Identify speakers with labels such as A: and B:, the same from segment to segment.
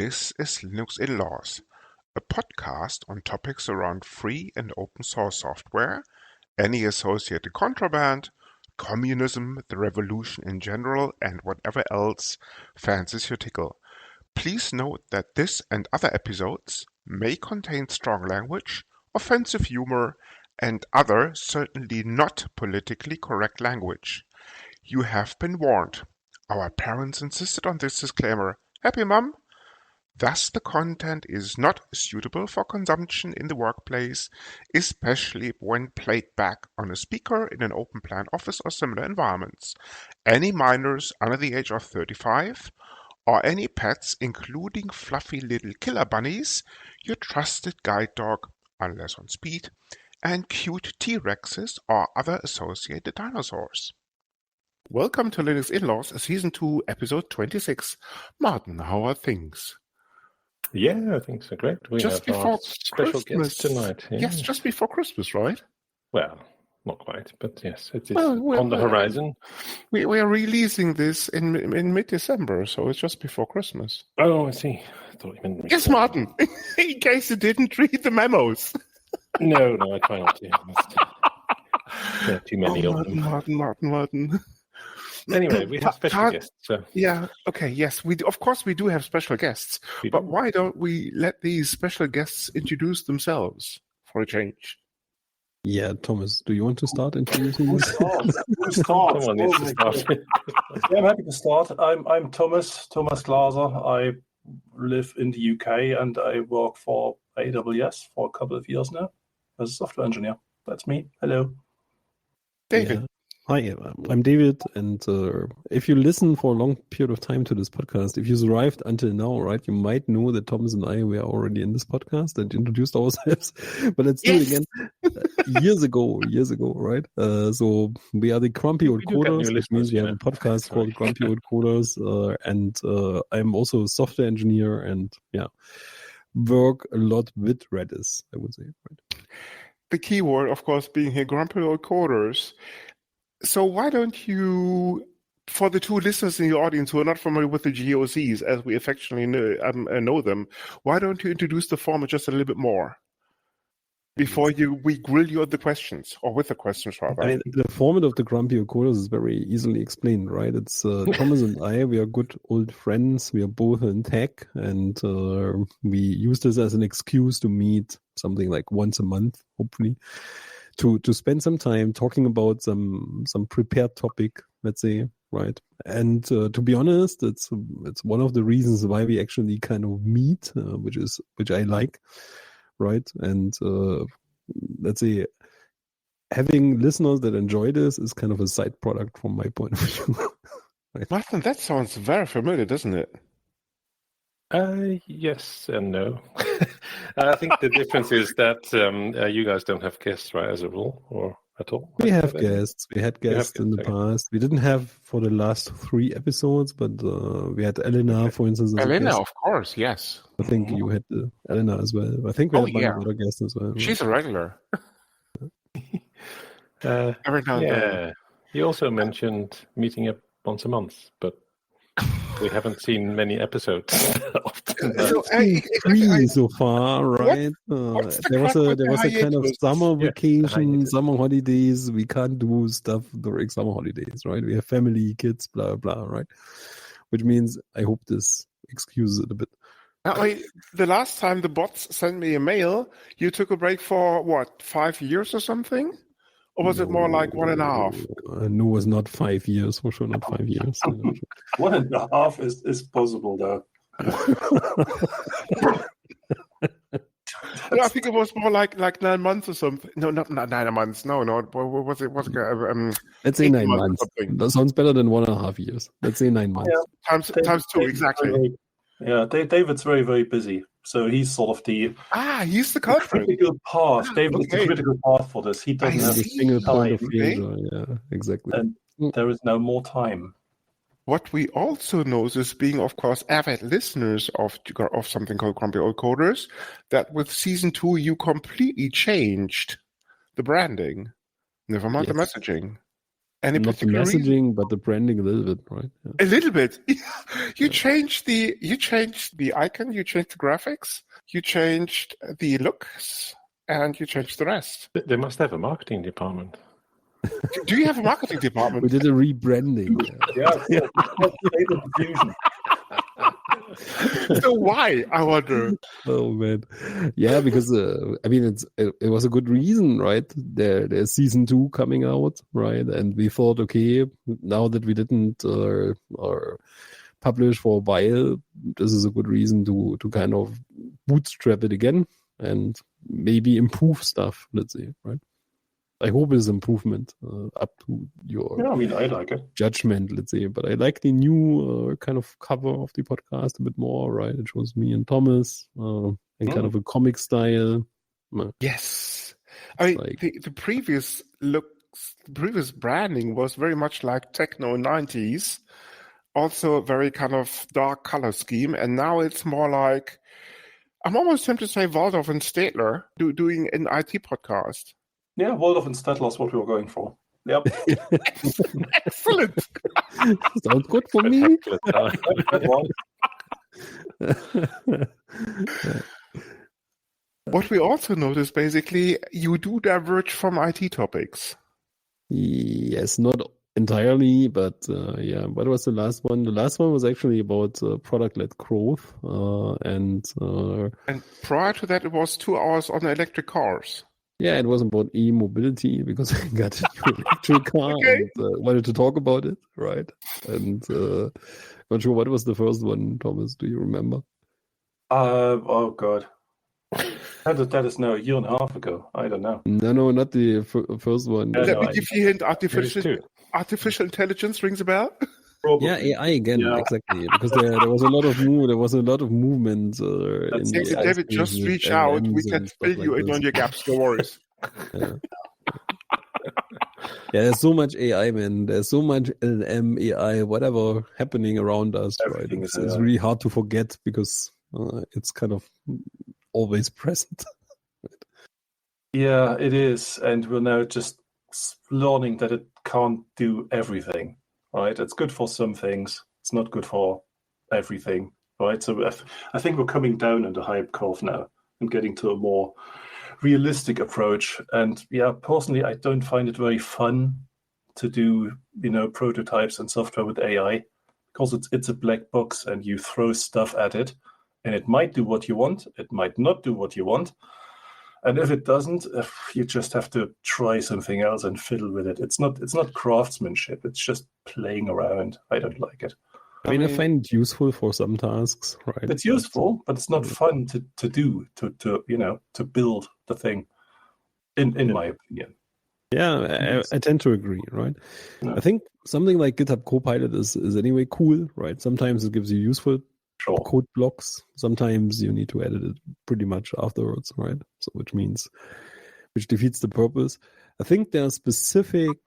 A: This is Linux In-Laws, a podcast on topics around free and open source software, any associated contraband, communism, the revolution in general, and whatever else fancies your tickle. Please note that this and other episodes may contain strong language, offensive humor, and other certainly not politically correct language. You have been warned. Our parents insisted on this disclaimer. Happy, Mum? Thus, the content is not suitable for consumption in the workplace, especially when played back on a speaker in an open plan office or similar environments. Any minors under the age of 35, or any pets, including fluffy little killer bunnies, your trusted guide dog, unless on speed, and cute T-Rexes or other associated dinosaurs. Welcome to Linux In-Laws, Season 2, Episode 26. Martin, how are things?
B: Yeah, things are great. We
A: Just
B: have
A: before
B: our special
A: Christmas.
B: guest tonight. Yeah.
A: Yes, just before Christmas, right?
B: Well, not quite, but yes, it is
A: Well,
B: on the horizon.
A: We are releasing this in mid-December, so it's just before Christmas.
B: Oh, I see. I thought you meant
A: Yes, Martin, in case you didn't read the memos.
B: No, I try not to. There are too many of them.
A: Martin.
B: Anyway, we have special guests. So.
A: Yeah, okay, yes. Of course we do have special guests, but why don't we let these special guests introduce themselves for a change?
C: Yeah, Thomas, do you want to start introducing
D: Who
C: yourself?
D: starts?
B: Someone needs to start.
D: Yeah, I'm happy to start. I'm Thomas Glaser. I live in the UK and I work for AWS for a couple of years now as a software engineer. That's me. Hello.
A: David.
C: Yeah. Hi, I'm David, and if you listen for a long period of time to this podcast, if you survived until now, right, you might know that Thomas and I were already in this podcast and introduced ourselves, but let's do it again. Years ago, right? So we are the Grumpy Old Coders, which means we have a podcast called Grumpy Old Coders, and I'm also a software engineer and, work a lot with Redis, I would say. Right?
A: The keyword, of course, being here, Grumpy Old Coders. So why don't you, for the two listeners in the audience who are not familiar with the GOCs, as we affectionately know them, why don't you introduce the format just a little bit more before we grill you on the questions, or with the questions, rather?
C: I mean, the format of the Grumpy Old Coders is very easily explained, right? It's Thomas and I, we are good old friends. We are both in tech, and we use this as an excuse to meet something like once a month, hopefully. To spend some time talking about some prepared topic, let's say, right? And to be honest, it's one of the reasons why we actually kind of meet, which I like, right? And let's say having listeners that enjoy this is kind of a side product from my point of view. Right?
A: Martin, that sounds very familiar, doesn't it?
B: Yes and no. I think the difference is that you guys don't have guests, right, as a rule, or at all?
C: We have guests. We had guests in the past. We didn't have for the last 3 episodes, but we had Elena, for instance.
A: Elena, of course, yes.
C: I think you had Elena as well. I think we had another guest as well.
A: She's a regular.
B: Every now and then. You also mentioned meeting up once a month, but we haven't seen many episodes.
C: Three so far, right? There was a kind of summer vacation, summer holidays. We can't do stuff during summer holidays, right? We have family, kids, blah blah, right? Which means I hope this excuses it a bit.
A: The last time the bots sent me a mail, you took a break for what, 5 years or something? Or was it more like 1.5?
C: No, it was not 5 years, for sure, not 5 years.
D: 1.5 is possible, though.
A: I think it was more like 9 months or something. No, not 9 months. No. What was it?
C: Let's say 9 months. That sounds better than 1.5 years. Let's say 9 months.
A: Yeah. Times 2, exactly.
D: Yeah, David's very, very busy. So he's sort of
A: he's the culprit.
D: Critical part. David's the critical part for this. He doesn't have a single point of failure.
C: Yeah, exactly.
D: And there is no more time.
A: What we also know is being, of course, avid listeners of something called Grumpy Old Coders, that with Season 2 you completely changed the branding. Never mind the messaging. Any
C: Not the
A: particular reason?
C: messaging, but the branding a little bit, right? Yeah.
A: A little bit. You changed the icon, you changed the graphics, you changed the looks, and you changed the rest.
B: They must have a marketing department.
A: Do you have a marketing department?
C: We did a rebranding.
D: Yeah, state of diffusion.
A: So why, I wonder?
C: Oh man, yeah, because I mean, it was a good reason, right? There's season 2 coming out, right? And we thought, okay, now that we didn't or publish for a while, this is a good reason to kind of bootstrap it again and maybe improve stuff. Let's say, right? I hope it's improvement up to your
D: Yeah, I mean, I like it.
C: judgment, let's say. But I like the new kind of cover of the podcast a bit more, right? It shows me and Thomas in kind of a comic style.
A: Yes. I mean,
C: Like-
A: the previous looks, the previous branding was very much like techno 90s, also a very kind of dark color scheme. And now it's more like, I'm almost tempted to say Waldorf and Stadler doing an IT podcast.
D: Yeah, Waldorf and Stadler is what we were going for. Yep.
A: Excellent.
C: Sounds good for me.
A: What we also noticed, basically, you do diverge from IT topics.
C: Yes, not entirely, but yeah. What was the last one? The last one was actually about product-led growth, and
A: prior to that, it was 2 hours on electric cars.
C: yeah, it was about e-mobility because I got a new electric car
A: Okay.
C: and wanted to talk about it, right? And not sure what was the first one, Thomas. Do you remember?
D: Oh God, that is now a year and a half ago. I don't know.
C: No, not the first one.
D: Yeah,
A: Let
D: no,
A: me give you a hint.
B: Here's two.
A: Artificial intelligence rings a bell.
D: Probably.
C: Yeah, AI again,
D: Yeah.
C: exactly. Because there was a lot of movement in the
A: David,
C: AI
A: David,
C: space
A: just
C: with
A: reach out. We
C: LLMs
A: can
C: and stuff
A: fill you
C: like
A: in
C: this.
A: on your gaps. No worries.
C: Yeah. Yeah, there's so much AI, man. There's so much LM, AI, whatever happening around us,
D: Everything
C: right?
D: is
C: It's
D: AI.
C: really hard to forget because it's kind of always present.
D: Yeah, it is, and we're now just learning that it can't do everything. Right? It's good for some things. It's not good for everything. Right? So I think we're coming down on the hype curve now and getting to a more realistic approach. And yeah, personally, I don't find it very fun to do, prototypes and software with AI because it's a black box and you throw stuff at it and it might do what you want. It might not do what you want. And if it doesn't, you just have to try something else and fiddle with it. It's not craftsmanship. It's just playing around. I don't like it.
C: I mean, I find it useful for some tasks, right?
D: It's useful, but it's not fun to do, to build the thing, in my opinion.
C: Yeah, I tend to agree, right?
D: Yeah.
C: I think something like GitHub Copilot is anyway cool, right? Sometimes it gives you useful
D: Sure.
C: code blocks. Sometimes you need to edit it pretty much afterwards, right? So which defeats the purpose. I think there are specific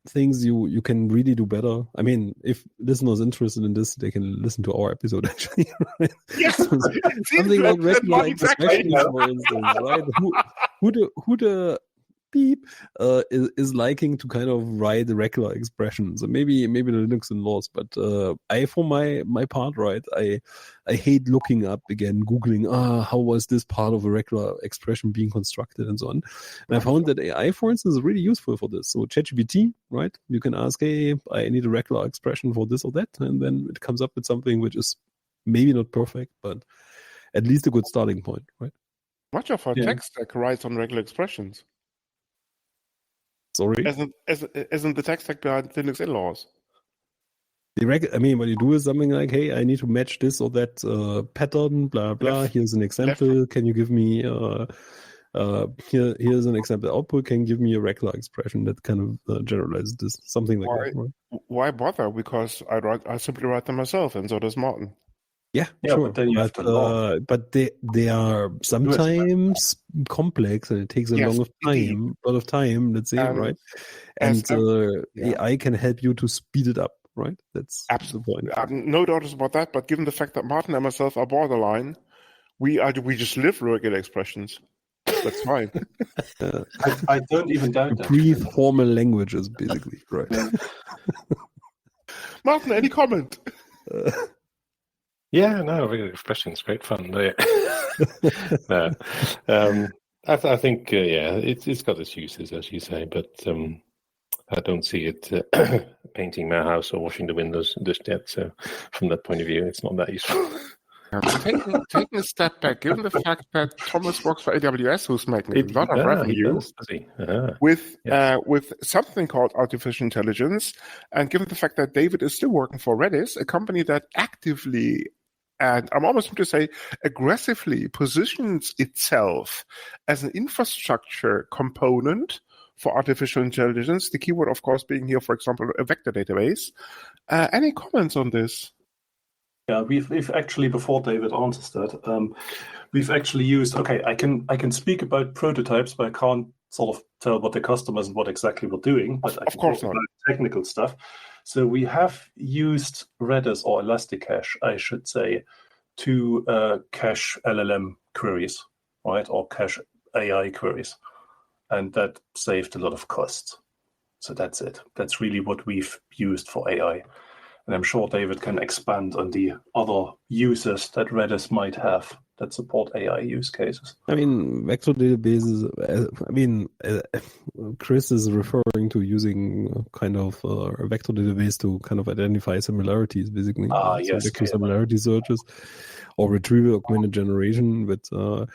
C: things you can really do better. I mean, if listeners interested in this, they can listen to our episode actually. Right?
A: Yes.
C: Something like regular expressions, for instance, right? Who the beep is liking to kind of write the regular expressions, and maybe the Linux and laws, but I, for my part, right, I hate looking up again, googling how was this part of a regular expression being constructed and so on. And I found that AI, for instance, is really useful for this. So ChatGPT, right, you can ask, hey, I need a regular expression for this or that, and then it comes up with something which is maybe not perfect, but at least a good starting point, right?
A: Much of our tech stack rides on regular expressions.
C: Sorry.
A: Isn't the tech stack behind Linux in-laws?
C: I mean, what you do is something like, hey, I need to match this or that pattern, blah, blah. Here's an example. Can you give me, here's an example output. Can you give me a regular expression that kind of generalizes this? Something like that, right?
A: Why bother? Because I simply write them myself, and so does Martin.
C: Yeah,
D: Yeah,
C: sure.
D: but then you have to learn.
C: But they are sometimes complex, and it takes a lot of time, let's say, right? And AI can help you to speed it up, right? That's
A: absolutely
C: the point.
A: No doubts about that. But given the fact that Martin and myself are borderline, we just live regular expressions. That's fine.
D: I don't even doubt
C: You
D: that.
C: breathe formal languages, basically, right?
D: Yeah.
A: Martin, any comment?
B: Yeah, no, really expression's great fun. No. I think, it's got its uses, as you say, but I don't see it painting my house or washing the windows just yet. So from that point of view, it's not that useful.
A: Taking a step back, given the fact that Thomas works for AWS, who's making a lot of revenue with something called artificial intelligence, and given the fact that David is still working for Redis, a company that actively, and I'm almost going to say aggressively, positions itself as an infrastructure component for artificial intelligence, the keyword, of course, being here, for example, a vector database. Any comments on this?
D: Yeah, we've actually, before David answers that, we've actually used. Okay, I can speak about prototypes, but I can't sort of tell what the customers and what exactly we're doing. But I can talk about technical stuff. So we have used Redis or Elasticache, I should say, to cache LLM queries, right, or cache AI queries, and that saved a lot of costs. So that's it. That's really what we've used for AI. And I'm sure David can expand on the other uses that Redis might have that support AI use cases.
C: I mean, vector databases, Chris is referring to using kind of a vector database to kind of identify similarities, basically.
D: Yes.
C: Vector similarity searches or retrieval augmented generation with or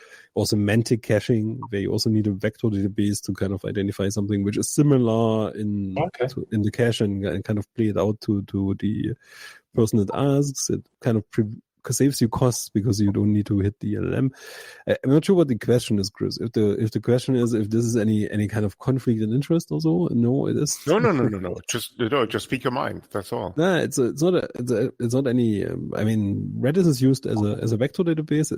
C: semantic caching, where you also need a vector database to kind of identify something which is similar in the cache and kind of play it out to the person that asks. It kind of saves you costs because you don't need to hit the LLM. I'm not sure what the question is, Chris. If the question is if this is any kind of conflict in interest or so, no, it is.
A: No. Just speak your mind. That's all.
C: Nah, it's not any. I mean, Redis is used as a vector database.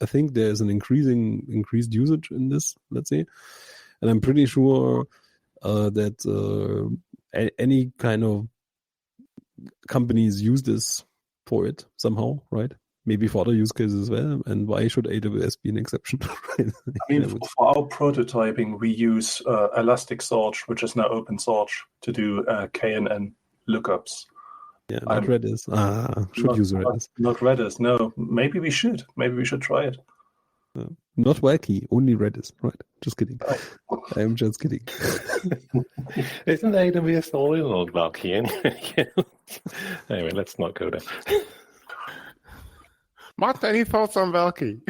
C: I think there's an increased usage in this. Let's say, and I'm pretty sure that any kind of companies use this for it somehow, right? Maybe for other use cases as well. And why should AWS be an exception? Right?
D: I mean, for our prototyping, we use Elasticsearch, which is now OpenSearch, to do KNN lookups.
C: Yeah, not Redis. Use Redis.
D: Not Redis, no. Maybe we should. Maybe we should try it.
C: Not Valky, only Redis. Right. Just kidding. I'm just kidding.
B: Isn't AWS all on Valky anyway? Anyway, let's not go there.
A: Martin, any thoughts on Valky?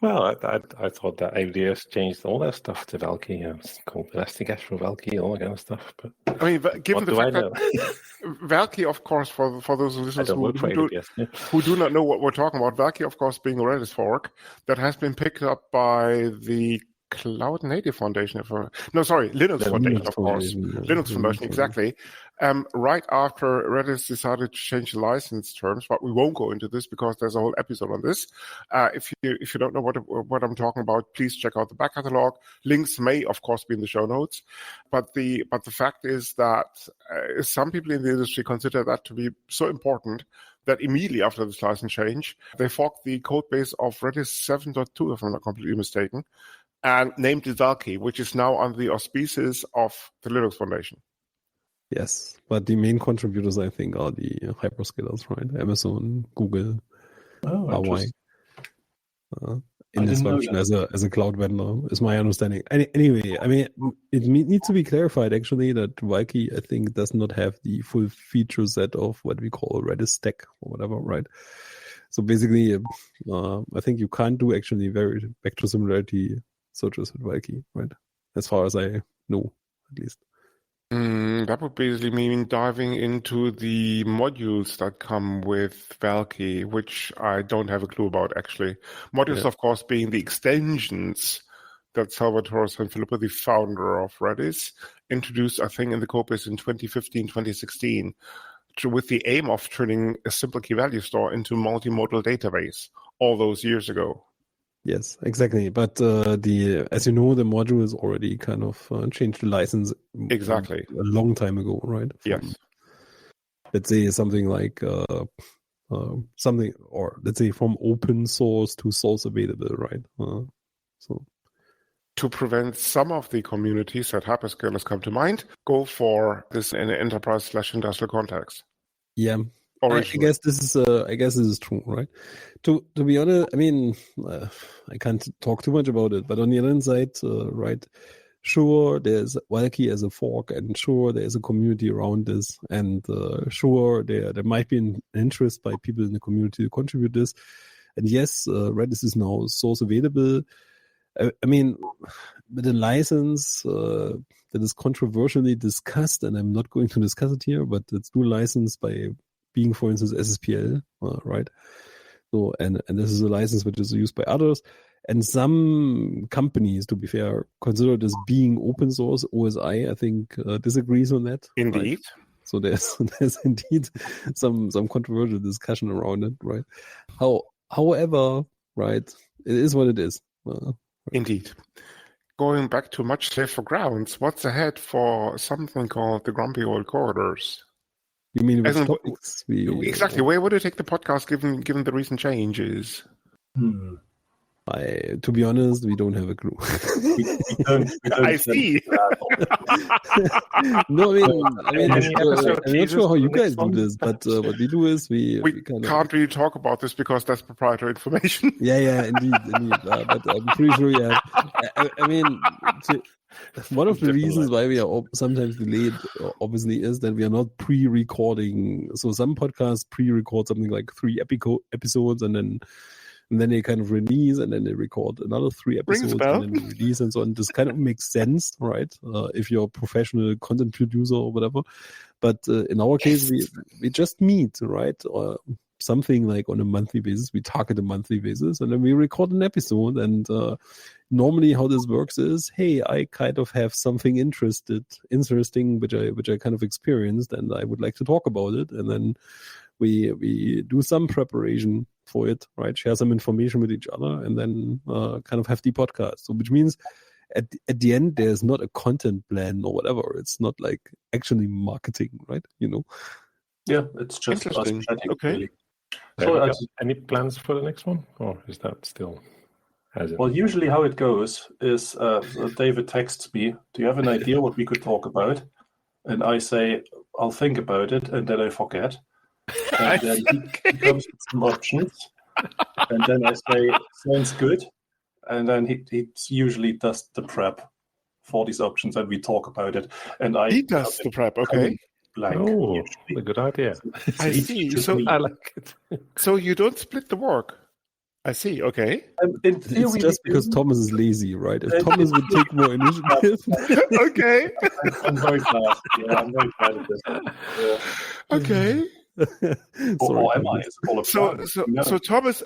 B: Well, I thought that AWS changed all their stuff to Valky. It's called Elasticache for Valky, all that kind of stuff. But
A: I mean, given the fact that Valky, of course, for those listeners who do not know what we're talking about, Valky, of course, being a Redis fork that has been picked up by the Cloud Native Foundation. Linux Foundation, of course. Linux Foundation, exactly. Right after Redis decided to change the license terms, but we won't go into this because there's a whole episode on this. If you don't know what I'm talking about, please check out the back catalog. Links may, of course, be in the show notes. But the fact is that some people in the industry consider that to be so important that immediately after this license change, they forked the code base of Redis 7.2, if I'm not completely mistaken, and named it Valky, which is now under the auspices of the Linux Foundation.
C: Yes, but the main contributors, I think, are the hyperscalers, right? Amazon, Google, Huawei. In this function as a cloud vendor, is my understanding. Anyway, I mean, it needs to be clarified, actually, that Valky, I think, does not have the full feature set of what we call a Redis stack or whatever, right? So basically, I think you can't do actually very vector similarity searches with Valky, right? As far as I know, at least.
A: That would basically mean diving into the modules that come with Valky, which I don't have a clue about, actually. Modules, of course, being the extensions that Salvatore Sanfilippo, the founder of Redis, introduced, I think, in the codebase in 2015, 2016, with the aim of turning a simple key value store into a multimodal database all those years ago.
C: Yes, exactly. But as you know, the module is already kind of changed the license
A: exactly
C: a long time ago, right?
A: Yes.
C: Let's say something like let's say from open source to source available, right? So
A: to prevent some of the communities that hyperscalers come to mind, go for this in an enterprise/industrial context.
C: yeah, I guess this is true, right? To be honest, I mean, I can't talk too much about it, but on the other side, right? Sure, there's Valky as a fork, and sure, there's a community around this, and sure, there might be an interest by people in the community to contribute this. And yes, Redis is now source available. I mean, with a license that is controversially discussed, and I'm not going to discuss it here, but it's dual licensed by being, for instance, SSPL, right? So, and this is a license which is used by others. And some companies, to be fair, consider this being open source. OSI, I think, disagrees on that.
A: Indeed.
C: Right? So there's indeed some controversial discussion around it, right? However, right, it is what it is.
A: Indeed. Going back to much safer grounds, what's ahead for something called the Grumpy Old Corridors?
C: You mean which topics?
A: Exactly. Where would you take the podcast given the recent changes?
C: To be honest, we don't have a clue.
D: we don't
A: I see.
C: No, I mean, I'm not sure how you guys do this, but what we do is we
A: can't really talk about this because that's proprietary information.
C: Yeah, indeed. But I'm pretty sure, yeah. I mean, one of the reasons why we are sometimes delayed, obviously, is that we are not pre-recording. So some podcasts pre-record something like 3 episodes, and then they kind of release, and then they record another 3 episodes, and then they release, and so on. This kind of makes sense, right? If you're a professional content producer or whatever. But in our case, we just meet, right? Or something like on a monthly basis. We target a monthly basis, and then we record an episode. And normally, how this works is, hey, I kind of have something interesting, which I kind of experienced, and I would like to talk about it. And then we do some preparation for it, right? Share some information with each other, and then kind of have the podcast. So, which means at the end, there's not a content plan or whatever. It's not like actually marketing, right?
D: Yeah, it's just us chatting.
A: Okay.
D: Really.
B: So, any plans for the next one, or is that still?
D: Well, usually how it goes is David texts me, "Do you have an idea what we could talk about?" And I say, "I'll think about it," and then I forget. And then he comes with some options, and then I say, "Sounds good," and then he usually does the prep for these options, and we talk about it. And
A: he does the prep, okay?
D: Blank.
B: Oh, a good idea.
A: I see. So
B: I like it.
A: So you don't split the work. I see. Okay.
C: It's just because Thomas is lazy, right? If Thomas would take more initiative.
A: Okay.
D: I'm very glad. Yeah, I'm very glad of this. Yeah.
A: Okay.
D: Or am I?
A: So Thomas,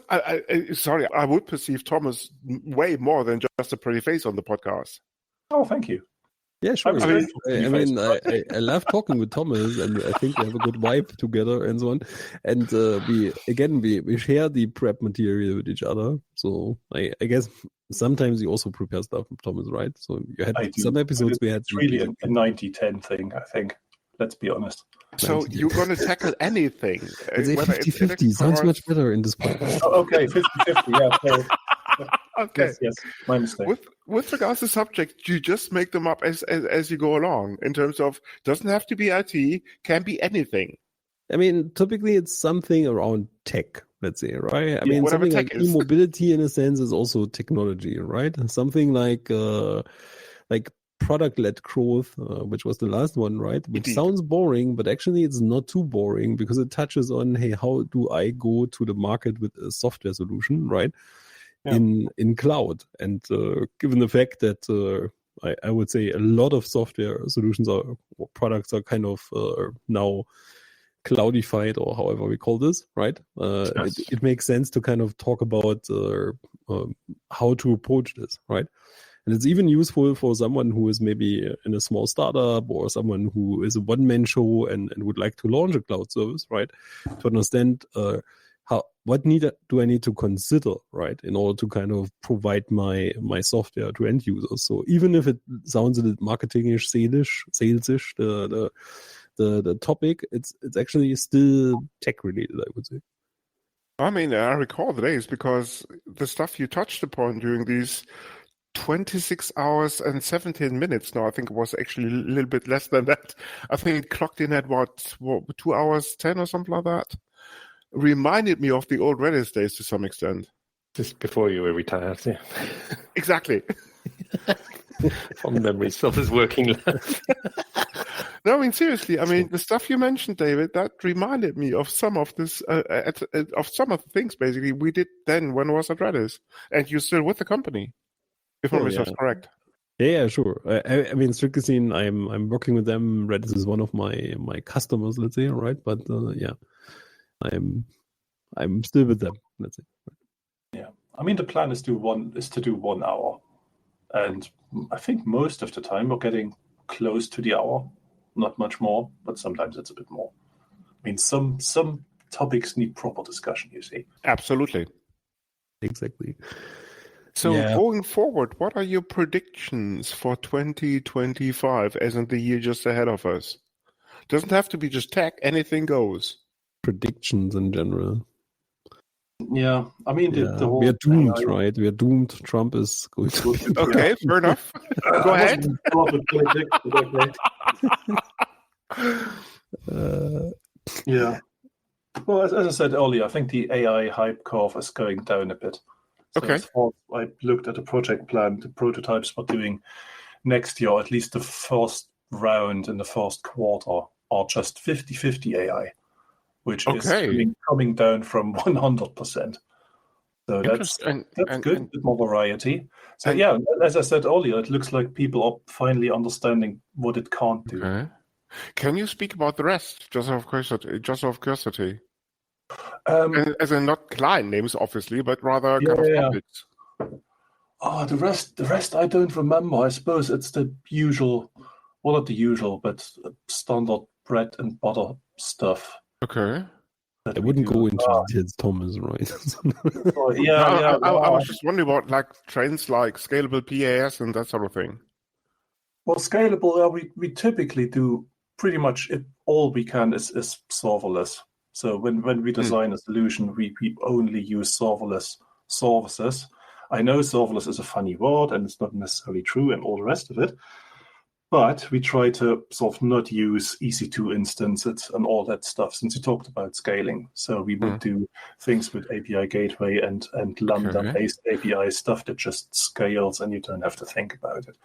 A: sorry, I would perceive Thomas way more than just a pretty face on the podcast.
D: Oh, thank you.
C: Yeah, sure. I love talking with Thomas, and I think we have a good vibe together and so on. And we share the prep material with each other. So I guess sometimes you also prepare stuff with Thomas, right? So you had some episodes we had.
D: It's really a 90-10 thing, I think. Let's be honest.
A: So you're going to tackle anything.
C: It's a 50-50. Sounds much better in this podcast.
D: Oh, okay, 50-50, yeah. So,
A: okay.
D: Yes, my mistake.
A: With regards to subject, you just make them up as you go along in terms of, doesn't have to be IT, can be anything.
C: I mean, typically it's something around tech, let's say, right? I mean, something like
A: is.
C: e-mobility in a sense is also technology, right? Something like product-led growth, which was the last one, right? Which
A: Indeed.
C: Sounds boring, but actually it's not too boring because it touches on, hey, how do I go to the market with a software solution, right? Yeah. In cloud. And given the fact that I would say a lot of software solutions or products are kind of now cloudified, or however we call this, right? Yes. It makes sense to kind of talk about how to approach this, right? And it's even useful for someone who is maybe in a small startup or someone who is a one-man show and would like to launch a cloud service, right? To understand what do I need to consider, right, in order to kind of provide my software to end users. So even if it sounds a bit marketing-ish, sales-ish, the topic, it's actually still tech-related, I would say.
A: I mean, I recall the days because the stuff you touched upon during these 26 hours and 17 minutes. No, I think it was actually a little bit less than that. I think it clocked in at what 2 hours 10 or something like that. Reminded me of the old Redis days to some extent.
B: Just before you were retired, yeah.
A: Exactly.
B: Fond memories of his working life.
A: No, I mean seriously. I mean the stuff you mentioned, David, that reminded me of some of this, of some of the things basically we did then when I was at Redis, and you're still with the company, if my memory is correct.
C: Yeah, sure. I mean, strictly seen, I'm working with them. Redis is one of my customers, let's say, right? But yeah, I'm still with them. Let's say.
D: Yeah, I mean the plan is to do 1 hour, and I think most of the time we're getting close to the hour. Not much more, but sometimes it's a bit more. I mean, some topics need proper discussion, you see.
A: Absolutely.
C: Exactly.
A: So going forward, what are your predictions for 2025, as in the year just ahead of us? Doesn't have to be just tech, anything goes.
C: Predictions in general.
D: Yeah, I mean, the whole...
C: We are doomed, right? We are doomed. Trump is going to...
A: Okay, fair enough. Go ahead.
D: Yeah. Well, as I said earlier, I think the AI hype curve is going down a bit. So
A: Okay.
D: as far as I looked at the project plan, the prototypes we're doing next year, at least the first round in the first quarter, are just 50-50 AI, which is coming down from 100%. So that's good, a bit more variety. So yeah, as I said earlier, it looks like people are finally understanding what it can't do.
A: Okay. Can you speak about the rest, just of curiosity? As in not client names, obviously, but rather kind of topics.
D: Oh, the rest I don't remember. I suppose it's the usual, well, not the usual, but standard bread and butter stuff.
A: Okay.
C: I wouldn't go into details, Thomas, right?
A: I was just wondering about like trends like scalable PaaS and that sort of thing.
D: Well, scalable, we typically do pretty much all we can is serverless. So when we design a solution, we only use serverless services. I know serverless is a funny word and it's not necessarily true and all the rest of it, but we try to sort of not use EC2 instances and all that stuff since you talked about scaling. So we would do things with API Gateway and Lambda-based API stuff that just scales and you don't have to think about it.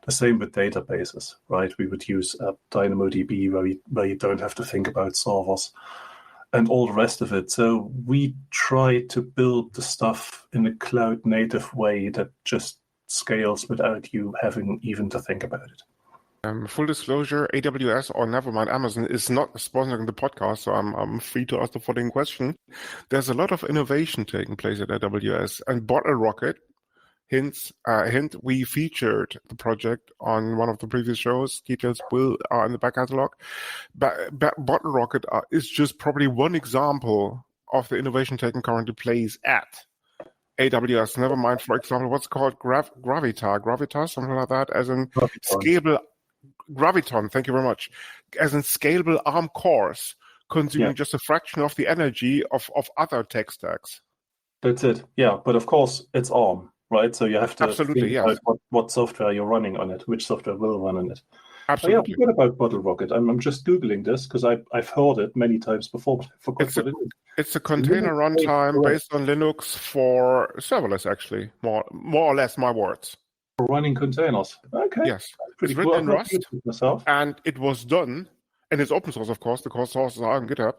D: The same with databases, right? We would use DynamoDB where you don't have to think about servers and all the rest of it. So we try to build the stuff in a cloud-native way that just scales without you having even to think about it.
A: Full disclosure, AWS, or never mind, Amazon is not sponsoring the podcast, so I'm free to ask the following question. There's a lot of innovation taking place at AWS, and BottleRocket, hint, we featured the project on one of the previous shows. Details are in the back catalog. BottleRocket is just probably one example of the innovation taking currently place at AWS. Never mind, for example, what's called Gravitar, something like that, as in scalable Graviton, thank you very much. As in scalable ARM cores, consuming just a fraction of the energy of other tech stacks.
D: That's it. Yeah, but of course it's ARM, right? So you have to think about what software you're running on it, which software will run on it.
A: Absolutely.
D: What about BottleRocket? I'm just Googling this because I've heard it many times before, but I forgot what it is.
A: It's a container runtime based on Linux for serverless, actually. More or less my words.
D: For running containers. Okay.
A: Yes.
D: Pretty
A: it's written in Rust, and it was done, and it's open source, of course. The core sources are on GitHub,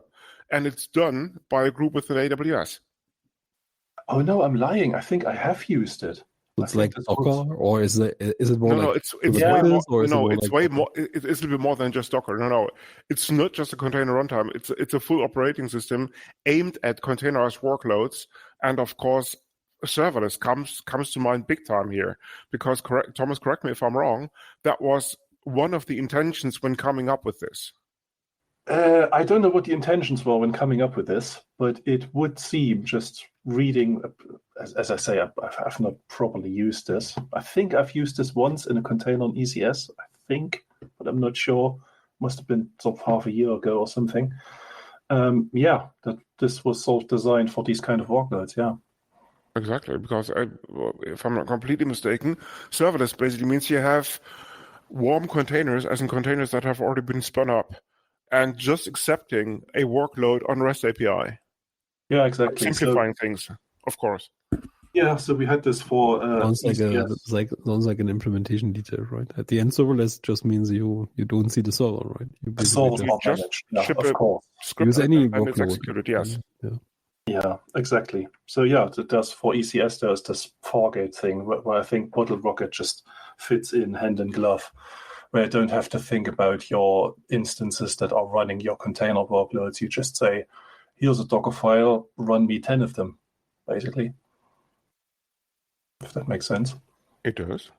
A: and it's done by a group within AWS.
C: Oh no, I'm lying. I think I have used it. It's like Docker, or is it more?
A: No,
C: like
A: it's way more. No, it's way more. It's a little bit more than just Docker. No, it's not just a container runtime. It's a full operating system aimed at containerized workloads, and of course, serverless comes to mind big time here, because Thomas, correct me if I'm wrong, that was one of the intentions when coming up with this.
D: I don't know what the intentions were when coming up with this, but it would seem, just reading, as I say, I've not properly used this. I think I've used this once in a container on ECS, I think, but I'm not sure. Must have been sort of half a year ago or something. That this was sort of designed for these kind of workloads, yeah.
A: Exactly, because if I'm not completely mistaken, serverless basically means you have warm containers, as in containers that have already been spun up, and just accepting a workload on REST API.
D: Yeah, exactly.
A: Simplifying things, of course.
D: Yeah, so we had this for
C: sounds like an implementation detail, right? At the end, serverless just means you don't see the server, right?
D: The server's not managed. Yeah, of course.
A: Script
C: use any
A: and it's
C: workload.
A: executed, yes.
D: Yeah, exactly. So yeah, there's for ECS there's this Fargate thing where I think BottleRocket just fits in hand in glove, where you don't have to think about your instances that are running your container workloads. You just say, here's a Docker file, run me 10 of them, basically. If that makes sense.
A: It does.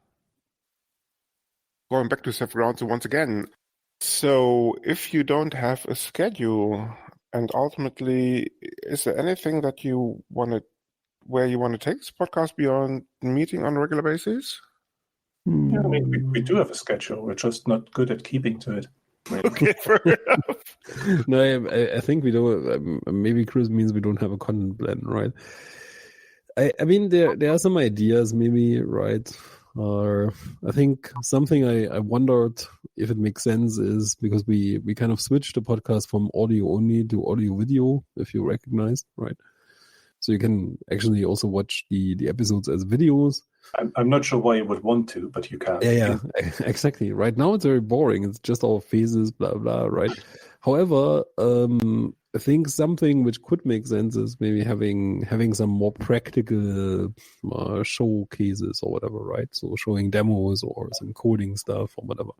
A: Going back to Ceph Grounds once again. So if you don't have a schedule, and ultimately, is there anything that you want to, where you want to take this podcast beyond meeting on a regular basis?
D: Yeah, I mean, we do have a schedule. We're just not good at keeping to it.
A: Okay, fair enough.
C: No, I think we don't. Maybe Chris means we don't have a content plan, right? I mean, there are some ideas, maybe, right? I think something I wondered if it makes sense is because we kind of switched the podcast from audio only to audio video, if you recognize, right? So you can actually also watch the episodes as videos.
D: I'm not sure why you would want to, but you can.
C: Yeah, exactly. Right now it's very boring. It's just all faces, blah, blah, right? However, I think something which could make sense is maybe having some more practical showcases or whatever, right? So showing demos or some coding stuff or whatever.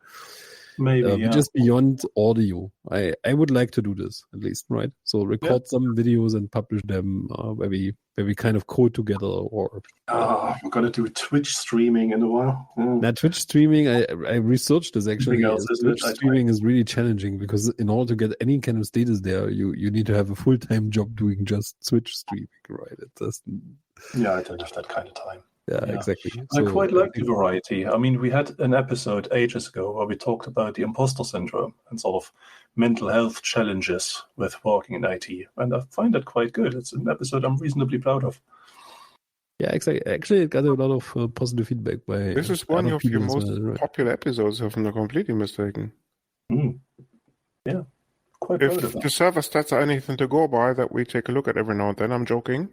D: Maybe,
C: just beyond audio. I would like to do this at least, right? So record some videos and publish them where we kind of code together or.
D: We're gonna do Twitch streaming in a while.
C: Now Twitch streaming, I researched this actually. Twitch
D: is
C: streaming is really challenging because in order to get any kind of status there, you need to have a full-time job doing just Twitch streaming, right? It doesn't.
D: Yeah, I don't have that kind of time.
C: Yeah, exactly.
D: I quite like the variety. I mean, we had an episode ages ago where we talked about the imposter syndrome and sort of mental health challenges with working in IT. And I find that quite good. It's an episode I'm reasonably proud of.
C: Yeah, exactly. Actually, it got a lot of positive feedback by.
A: This is one of your most popular episodes, if I'm not completely mistaken.
D: Yeah, quite proud of
A: If
D: that.
A: the server stats are anything to go by that we take a look at every now and then, I'm joking.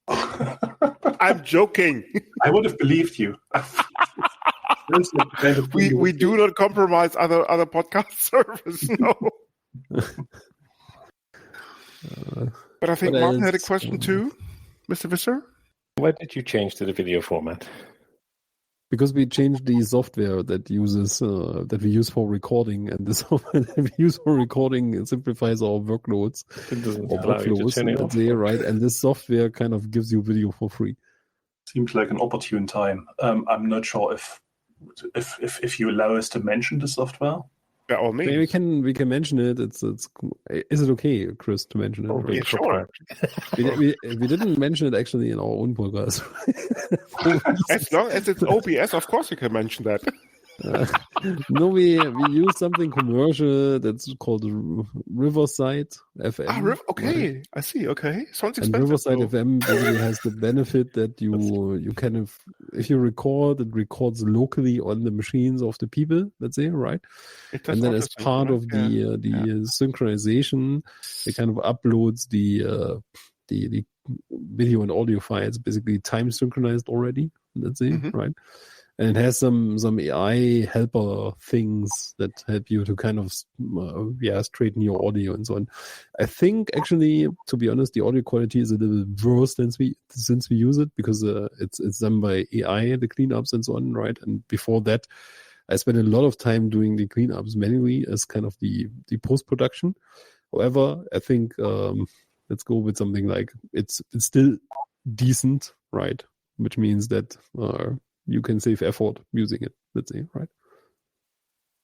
A: I'm joking.
D: I would have believed you.
A: we do not compromise other podcast servers, no. But I think Martin had a question too, Mr. Visser.
B: Why did you change to the video format?
C: Because we changed the software that uses that we use for recording, and the software that we use for recording simplifies our workloads or workflows, let's say, right? And this software kind of gives you video for free.
D: Seems like an opportune time. I'm not sure if you allow us to mention the software.
A: Yeah, or me.
C: We can mention it. It's. Is it okay, Chris, to mention it?
A: Oh, yeah, sure.
C: we didn't mention it actually in our own podcast.
A: As long as it's OBS, of course you can mention that.
C: No, we use something commercial that's called Riverside FM.
A: Okay, right? I see. Okay, sounds expensive.
C: And Riverside FM basically has the benefit that you kind of, if you record, it records locally on the machines of the people, let's say, right? And then as part of the synchronization, it kind of uploads the video and audio files, basically time synchronized already, let's say, right? And it has some AI helper things that help you to kind of straighten your audio and so on. I think actually, to be honest, the audio quality is a little worse since we use it because it's done by AI, the cleanups and so on, right? And before that, I spent a lot of time doing the cleanups manually as kind of the post production. However, I think let's go with something like it's still decent, right? Which means that you can save effort using it, let's say, right?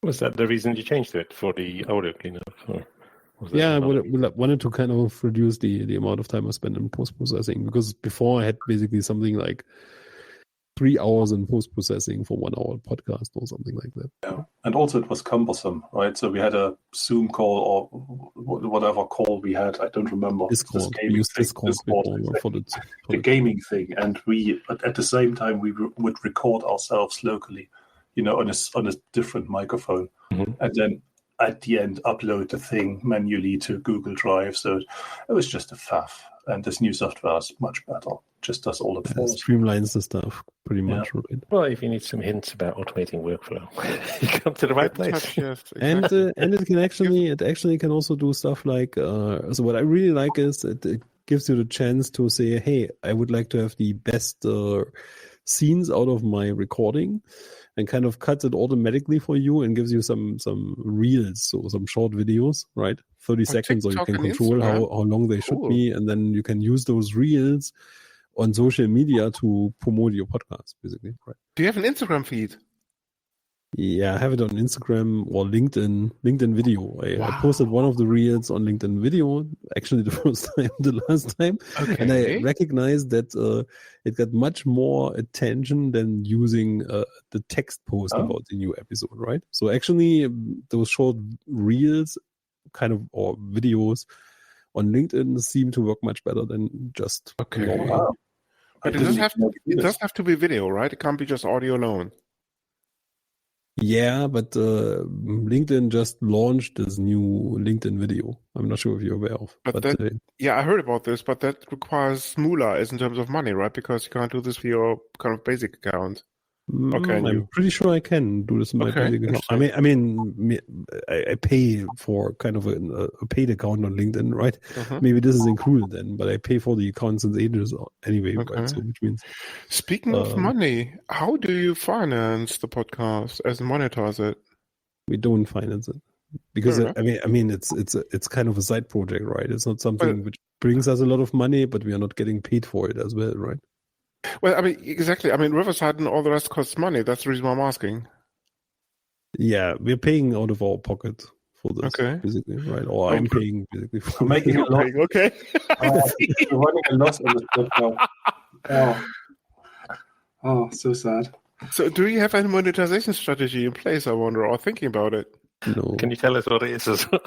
B: Was that the reason you changed it for the audio cleanup?
C: I wanted to kind of reduce the amount of time I spend in post-processing because before I had basically something like 3 hours in post-processing for 1 hour podcast or something like that.
D: Yeah. And also it was cumbersome, right? So we had a Zoom call or whatever call we had. I don't remember.
C: Discord. We used Discord before for
D: the gaming thing. And at the same time, we would record ourselves locally, on a different microphone.
B: Mm-hmm.
D: And then at the end, upload the thing manually to Google Drive. So it was just a faff. And this new software is much better. Just does all the things.
C: Streamlines the stuff pretty much, right?
B: Well, if you need some hints about automating workflow, you come to the right place.
A: Yes, exactly.
C: And it actually can also do stuff like so what I really like is it gives you the chance to say, hey, I would like to have the best scenes out of my recording, and kind of cuts it automatically for you and gives you some reels, so some short videos, right? 30 seconds, or you can control how long they should be, and then you can use those reels on social media to promote your podcast, basically, right?
A: Do you have an Instagram feed?
C: Yeah, I have it on Instagram or LinkedIn video. I posted one of the reels on LinkedIn video, actually the first time, the last time.
A: Okay.
C: And I recognized that it got much more attention than using the text post about the new episode, right? So actually those short reels or videos on LinkedIn seem to work much better than just...
A: Okay.
D: Wow.
A: But it does have to be video, right? It can't be just audio alone.
C: Yeah, but LinkedIn just launched this new LinkedIn video. I'm not sure if you're aware of. But
A: yeah, I heard about this, but that requires moolah in terms of money, right? Because you can't do this with your kind of basic account.
C: I'm pretty sure I can do this in my basic account. I pay for kind of a paid account on LinkedIn, right? Maybe this is included then, but I pay for the account since ages anyway, right? So which means...
A: Speaking of money, how do you finance the podcast as monetize it?
C: We don't finance it because it's kind of a side project, right? It's not something which brings us a lot of money, but we are not getting paid for it as well, right?
A: Well, exactly. Riverside and all the rest costs money. That's the reason why I'm asking.
C: Yeah, we're paying out of our pocket for this, basically, right? Or I'm paying, basically. For
D: making a lot.
A: Okay.
D: We're running a loss on this podcast. Oh, so sad.
A: So do you have any monetization strategy in place, I wonder, or thinking about it?
C: No.
B: Can you tell us what it is as well?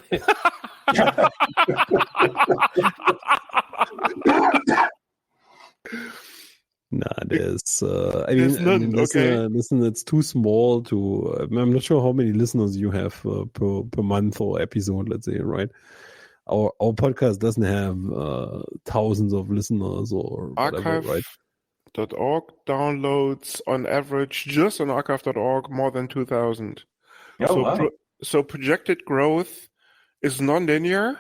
C: Nah, there's. Listen, it's too small to. I'm not sure how many listeners you have per month or episode. Let's say, right? Our podcast doesn't have thousands of listeners or whatever, right?
A: Archive.org downloads on average, just on archive.org, more than 2,000. So projected growth is non-linear,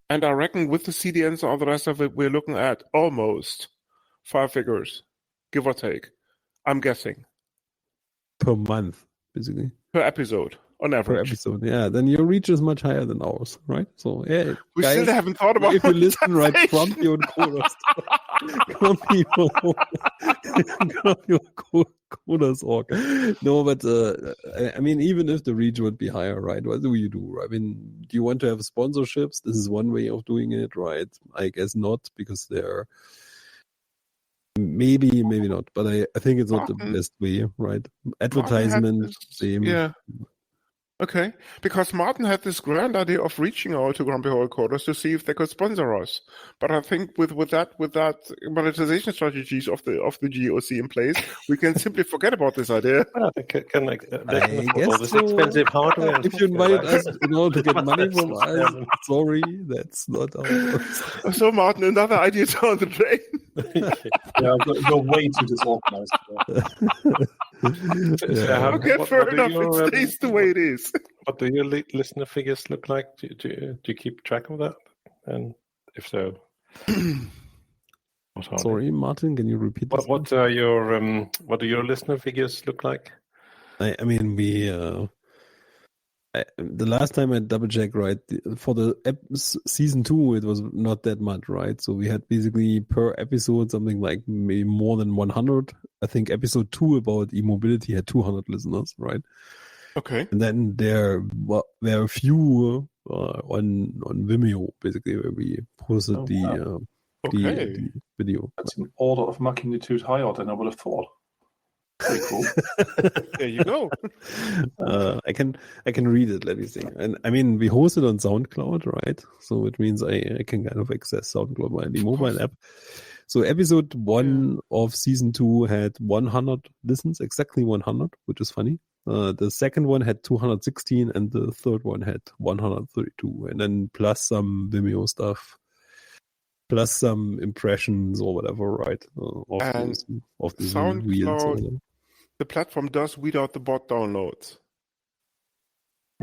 A: and I reckon with the CDNs and all the rest of it, we're looking at almost 5 figures, give or take. I'm guessing.
C: Per month, basically.
A: Per episode, on average.
C: Per episode, yeah. Then your reach is much higher than ours, right? So, yeah.
A: We still haven't thought about it.
C: If you listen right from your Coders.org. No, but even if the reach would be higher, right? What do you do? I mean, do you want to have sponsorships? This is one way of doing it, right? I guess not, because they're maybe not, but I think it's not the best way, right? Advertisement, same.
A: Yeah. Okay, because Martin had this grand idea of reaching out to Grumpy Hole Coders to see if they could sponsor us. But I think with that monetization strategies of the GOC in place, we can simply forget about this idea.
B: They can
C: guess
B: all this expensive hardware.
C: If you invite us, to get money from us, sorry, that's not our.
A: So Martin, another idea down the drain.
D: You're way too disorganized.
A: Fair enough. It stays the way it is.
B: What do your listener figures look like? Do you keep track of that? And if so,
C: sorry, Martin, can you repeat this?
B: What do your listener figures look like?
C: The last time I double checked, right, for the season 2, it was not that much, right? So we had basically per episode something like maybe more than 100. I think episode 2 about e-mobility had 200 listeners, right?
A: Okay.
C: And then there were a few on Vimeo, basically, where we posted the video.
D: That's an order of magnitude higher than I would have thought. Pretty cool.
A: There you go.
C: I can read it. Let me see. And I mean, we host it on SoundCloud, right? So it means I can kind of access SoundCloud via the mobile app. So episode 1 of season 2 had 100 listens, exactly 100, which is funny. The second one had 216, and the third one had 132, and then plus some Vimeo stuff, plus some impressions or whatever, right? Of these
A: SoundCloud,
C: reels or whatever.
A: the platform does weed out the bot downloads.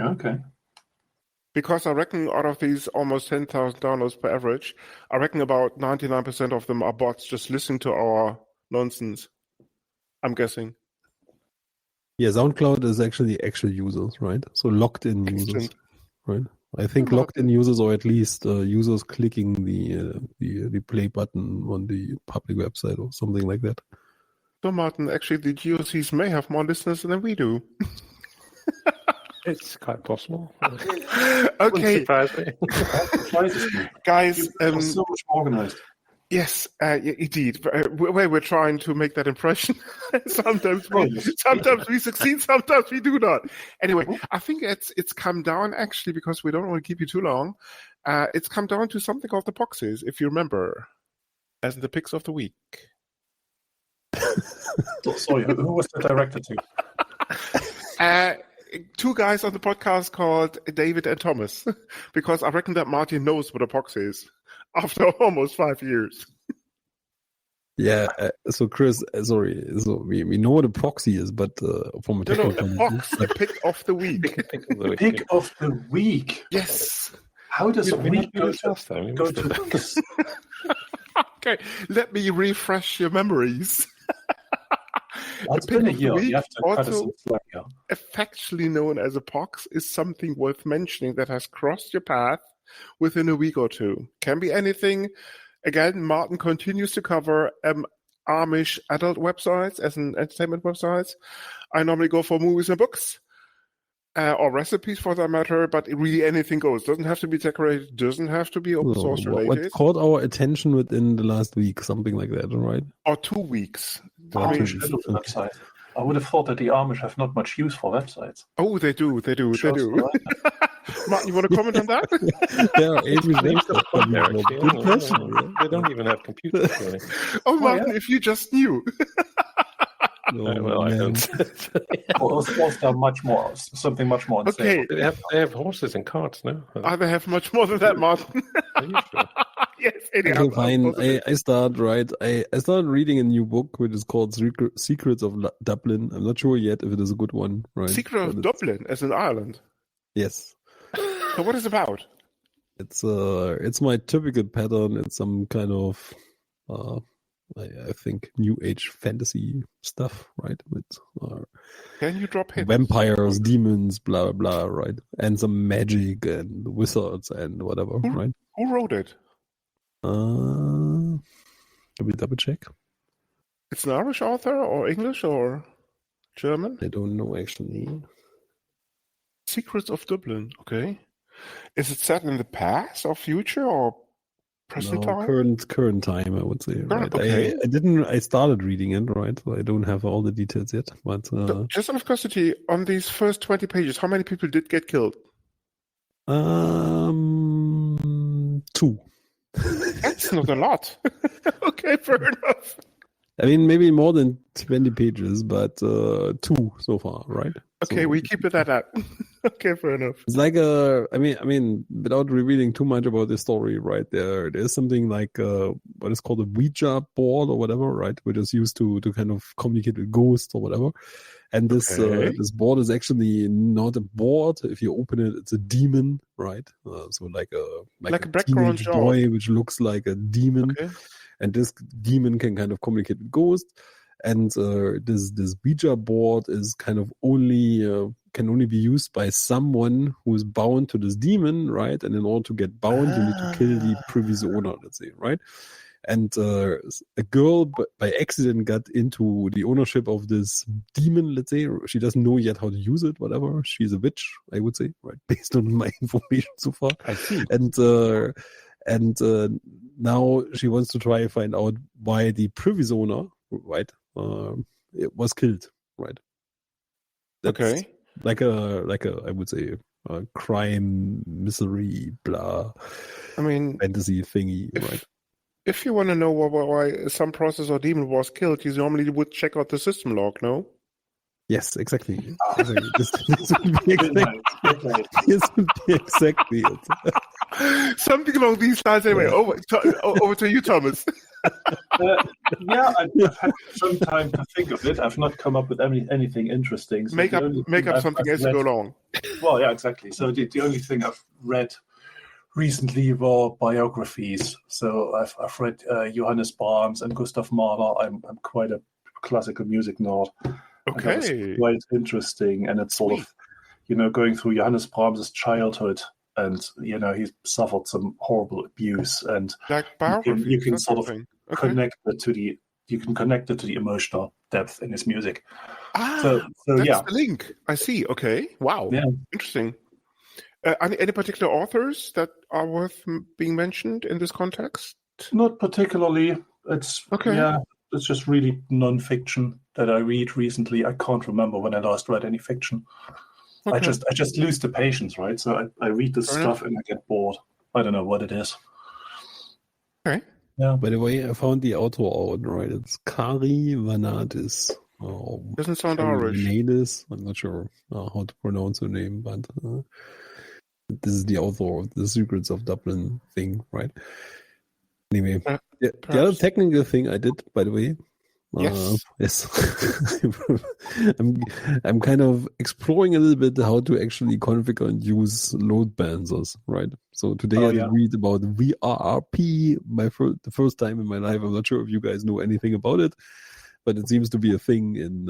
D: Okay.
A: Because I reckon out of these almost 10,000 downloads per average, I reckon about 99% of them are bots just listening to our nonsense. I'm guessing.
C: Yeah, SoundCloud is actually actual users, right? So logged in users,
A: Excellent.
C: right? I think logged in users, or at least users clicking the play button on the public website or something like that.
A: So, Martin, actually, the GOCs may have more listeners than we do.
B: It's quite possible.
A: Okay,
B: Surprise me.
D: Surprises me.
A: guys.
D: You're so much organized.
A: Yes, indeed. We're trying to make that impression. Sometimes we succeed, sometimes we do not. Anyway, I think it's come down actually, because we don't want to keep you too long. It's come down to something called the Poxies, if you remember, as in the picks of the week.
D: Sorry, who was that directed to?
A: Two guys on the podcast called David and Thomas, because I reckon that Martin knows what a pox is after almost 5 years.
C: Yeah, so Chris, sorry, so we know what a proxy is, but from a technical
A: a pox, the pick of the week.
D: Pick of the week.
A: Yes.
D: How does
B: We
D: week
B: did this last time.
D: go to weeks?
A: Okay, let me refresh your memories.
D: It's been a year. You have to cut us
A: also
D: some slack here.
A: affectionately known as a pox, is something worth mentioning that has crossed your path within a week or two. Can be anything. Again, Martin continues to cover Amish adult websites as an entertainment websites. I normally go for movies and books, or recipes for that matter, but really anything goes. Doesn't have to be decorated, doesn't have to be open source
C: what
A: related.
C: caught our attention within the last week, something like that, right?
A: Or 2 weeks.
D: Amish adult website. I would have thought that the Amish have not much use for websites.
A: Oh, they do.
D: Shows that.
A: Martin, you want to comment on that?
C: Yeah, Amish
B: Names
C: website.
B: are there, actually.
C: Good question.
B: They don't even have computers, really.
A: Oh, Martin, if you just knew.
C: Oh,
B: Well, I
C: man.
B: don't.
D: Or there something much more insane?
A: Okay,
B: They have horses and carts, no?
A: they have much more than that, Martin.
B: Are you sure?
A: Yes, anyhow.
C: Okay, fine. I start, right? I started reading a new book which is called Secrets of Dublin. I'm not sure yet if it is a good one, right?
A: Secret
C: But
A: of
C: it's-
A: Dublin, as in Ireland.
C: Yes.
A: So what is it about?
C: It's my typical pattern. It's some kind of I think new age fantasy stuff, right? With
A: Can you drop hints?
C: vampires, demons, blah blah, right? And some magic and wizards and whatever,
A: Who-
C: right?
A: Who wrote it?
C: Let me double check.
A: It's an Irish author or English or German?
C: I don't know actually.
A: Secrets of Dublin, okay. Is it set in the past or future or present
C: No,
A: time?
C: current time, I would say. Right.
A: okay.
C: I started reading it, right? So I don't have all the details yet, but
A: So just out of curiosity, on these first 20 pages, how many people did get killed?
C: 2.
A: That's not a lot. Okay, fair enough.
C: I mean, maybe more than 20 pages, but 2 so far, right?
A: Okay,
C: So
A: we keep it at that. Okay, fair enough.
C: it's like I mean, without revealing too much about the story, right? There's something like what is called a Ouija board or whatever, right? Which is used to kind of communicate with ghosts or whatever. And this
A: Okay.
C: this board is actually not a board. If you open it, it's a demon, right? So like a
A: background
C: teenage
A: job.
C: boy, which looks like a demon.
A: Okay.
C: And this demon can kind of communicate with ghosts. And this Ouija board is kind of can only be used by someone who is bound to this demon, right? And in order to get bound, you need to kill the previous owner, let's say, right? And a girl by accident got into the ownership of this demon, let's say. She doesn't know yet how to use it, whatever. She's a witch, I would say, right? Based on my information so far.
A: I see.
C: And now she wants to try and find out why the previous owner, right, it was killed, right? That's
A: Okay.
C: like a I would say a crime, misery, blah,
A: I mean,
C: fantasy thingy, right?
A: if you want to know why some process or daemon was killed, you normally would check out the system log, no?
C: Yes, exactly. This would be exactly it.
A: Something along these lines. Anyway, over to you, Thomas.
D: I've had some time to think of it. I've not come up with anything interesting. So
A: make up something as you go along.
D: Well, yeah, exactly. So the only thing I've read recently were biographies. So I've read Johannes Brahms and Gustav Mahler. I'm quite a classical music nerd.
A: Okay.
D: And that was quite interesting, and it's sort of, going through Johannes Brahms' childhood, and he suffered some horrible abuse, and
A: like biography.
D: You can sort of connect it to the emotional depth in his music.
A: So that's the link. I see. Okay. Wow. Yeah. Interesting. Any particular authors that are worth being mentioned in this context?
D: Not particularly. It's okay. Yeah, it's just really non-fiction that I read recently. I can't remember when I last read any fiction. Okay. I just lose the patience, right? So I read this stuff and I get bored. I don't know what it is.
A: Okay.
C: Yeah. By the way, I found the author out, right? It's Kari Vanadis.
A: Doesn't sound Irish.
C: Vanadis. I'm not sure how to pronounce her name, but this is the author of the Secrets of Dublin thing, right? Anyway, the other technical thing I did, by the way, yes, I'm kind of exploring a little bit how to actually configure and use load balancers, right? So today I read about VRRP, the first time in my life. I'm not sure if you guys know anything about it, but it seems to be a thing in